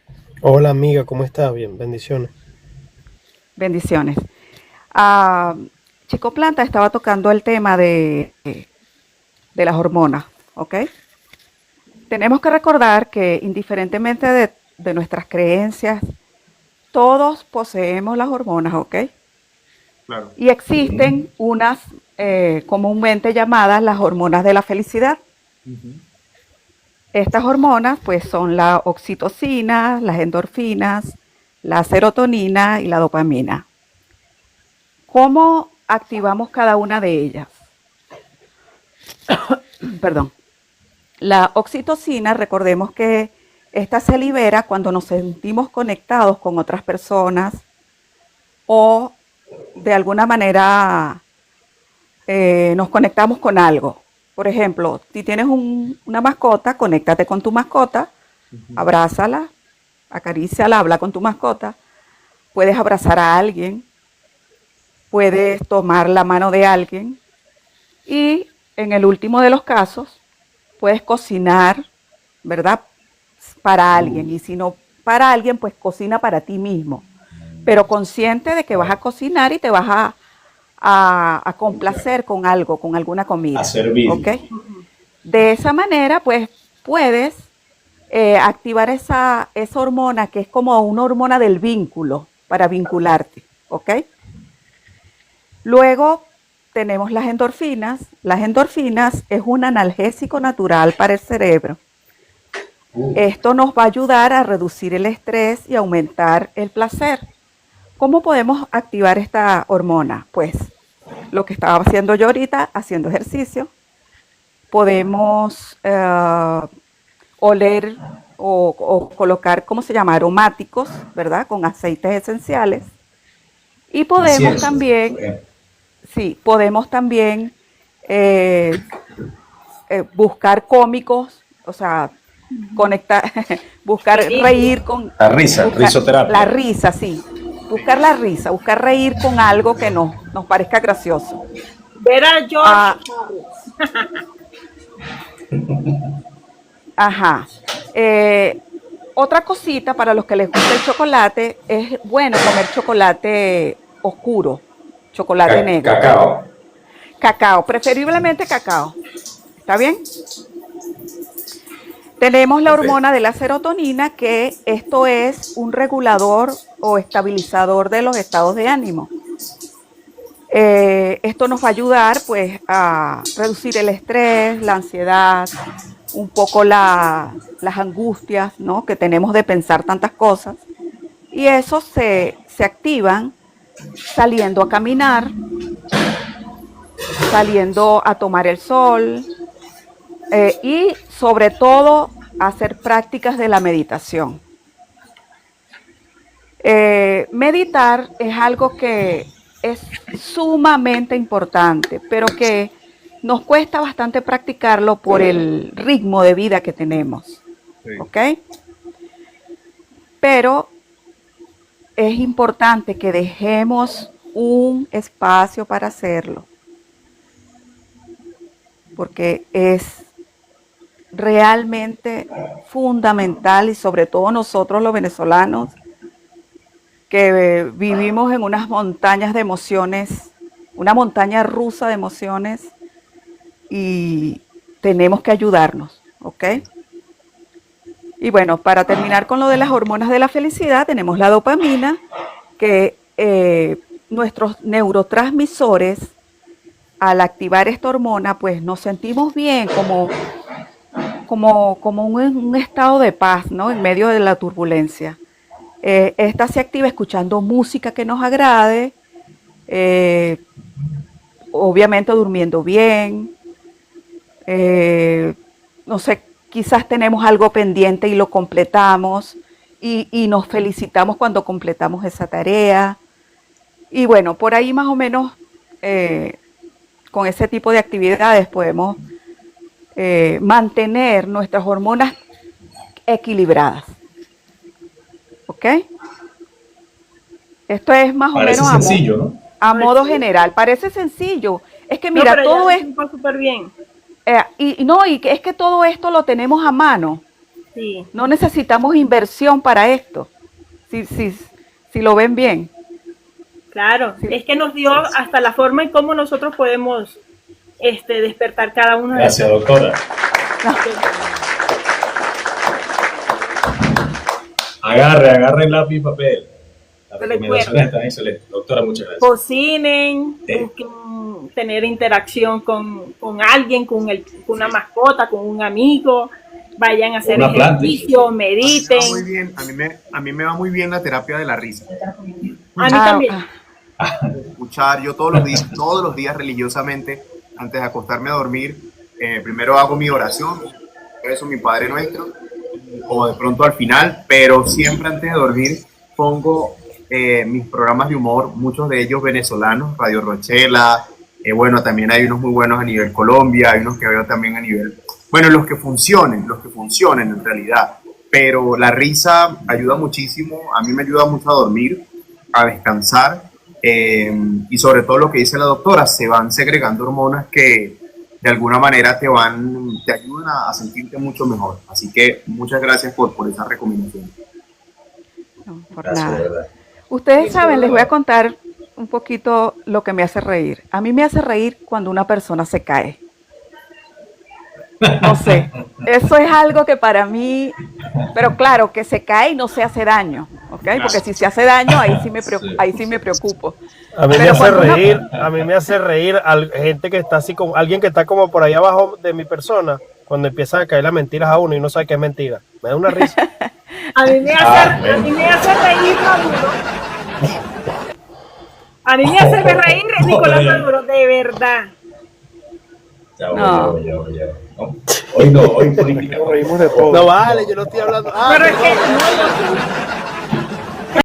Hola amiga, ¿cómo estás? Bien, bendiciones. Bendiciones. Ah, Chico Planta estaba tocando el tema de las hormonas, ¿ok? Tenemos que recordar que indiferentemente de nuestras creencias, todos poseemos las hormonas, ¿ok? Claro. Y existen unas comúnmente llamadas las hormonas de la felicidad. Estas hormonas pues son la oxitocina, las endorfinas, la serotonina y la dopamina. ¿Cómo activamos cada una de ellas? Perdón. La oxitocina, recordemos que esta se libera cuando nos sentimos conectados con otras personas o de alguna manera nos conectamos con algo. Por ejemplo, si tienes una mascota, conéctate con tu mascota, abrázala, acaríciala, habla con tu mascota. Puedes abrazar a alguien, puedes tomar la mano de alguien y en el último de los casos, puedes cocinar, ¿verdad? Para alguien. Y si no para alguien, pues cocina para ti mismo. Pero consciente de que vas a cocinar y te vas a complacer con algo, con alguna comida. A servir. ¿Ok? De esa manera, pues puedes activar esa hormona que es como una hormona del vínculo para vincularte. ¿Ok? Luego tenemos las endorfinas. Las endorfinas es un analgésico natural para el cerebro. Esto nos va a ayudar a reducir el estrés y aumentar el placer. ¿Cómo podemos activar esta hormona? Pues lo que estaba haciendo yo ahorita, haciendo ejercicio. Podemos oler o colocar, ¿cómo se llama? Aromáticos, ¿verdad? Con aceites esenciales. Y podemos también, sí, podemos también buscar cómicos, o sea, conectar, buscar reír con... La risa, risoterapia. La risa, sí. Buscar la risa, buscar reír con algo que nos parezca gracioso. Ver a George. Ajá. Otra cosita para los que les gusta el chocolate, es bueno comer chocolate oscuro, chocolate negro. Cacao. Cacao, preferiblemente cacao. ¿Está bien? Tenemos la hormona de la serotonina, que esto es un regulador o estabilizador de los estados de ánimo. Esto nos va a ayudar pues a reducir el estrés, la ansiedad, un poco las angustias, ¿no?, que tenemos de pensar tantas cosas. Y eso se activan saliendo a caminar, saliendo a tomar el sol y sobre todo hacer prácticas de la meditación. Meditar es algo que es sumamente importante, pero que nos cuesta bastante practicarlo por el ritmo de vida que tenemos. ¿Ok? Pero es importante que dejemos un espacio para hacerlo, porque es realmente fundamental, y sobre todo nosotros los venezolanos, que vivimos en unas montañas de emociones, una montaña rusa de emociones, y tenemos que ayudarnos, ¿ok? Y bueno, para terminar con lo de las hormonas de la felicidad, tenemos la dopamina, que nuestros neurotransmisores, al activar esta hormona, pues nos sentimos bien, como un estado de paz, ¿no?, en medio de la turbulencia. Esta se activa escuchando música que nos agrade, obviamente durmiendo bien, no sé, quizás tenemos algo pendiente y lo completamos y nos felicitamos cuando completamos esa tarea. Y bueno, por ahí más o menos con ese tipo de actividades podemos mantener nuestras hormonas equilibradas. ¿Ok? Esto es más Parece o menos sencillo, ¿no? a modo general. Parece sencillo. Es que No, mira, pero todo ya es... explicó súper bien. y que es que todo esto lo tenemos a mano. Sí. No necesitamos inversión para esto. Si lo ven bien. Claro, Sí. es que nos dio hasta la forma en cómo nosotros podemos despertar cada uno de Gracias, doctora. Agarre lápiz y papel. Las recomendaciones están excelentes. Doctora, muchas gracias. Cocinen, busquen tener interacción con alguien, con una mascota, con un amigo, vayan a hacer Una planta. ejercicio, A mí mediten. me va muy bien, a mí me va muy bien la terapia de la risa. A mí también. Escuchar, yo todos los días religiosamente, antes de acostarme a dormir, primero hago mi oración, eso mi Padre Nuestro, o de pronto al final, pero siempre antes de dormir pongo mis programas de humor, muchos de ellos venezolanos, Radio Rochela, bueno, también hay unos muy buenos a nivel Colombia, hay unos que veo también a nivel, bueno, los que funcionen en realidad, pero la risa ayuda muchísimo, a mí me ayuda mucho a dormir, a descansar, y sobre todo lo que dice la doctora, se van segregando hormonas que de alguna manera te ayudan a sentirte mucho mejor. Así que muchas gracias por esa recomendación. No, por Gracias, nada. de verdad. Ustedes saben, les voy a contar un poquito lo que me hace reír. A mí me hace reír cuando una persona se cae. No sé, eso es algo que para mí, pero claro, que se cae y no se hace daño, ¿ok? Porque si se hace daño, ahí sí me preocupo. A mí me Pero hace cuando reír, gente que está así como, alguien que está como por ahí abajo de mi persona, cuando empiezan a caer las mentiras a uno y no sabe qué es mentira. Me da una risa. A mí me hace reír Maduro. A mí me hace reír Nicolás Maduro, de verdad. Ya voy. No, hoy política. Nos reímos de todo. No vale, yo no estoy hablando. Pero es que no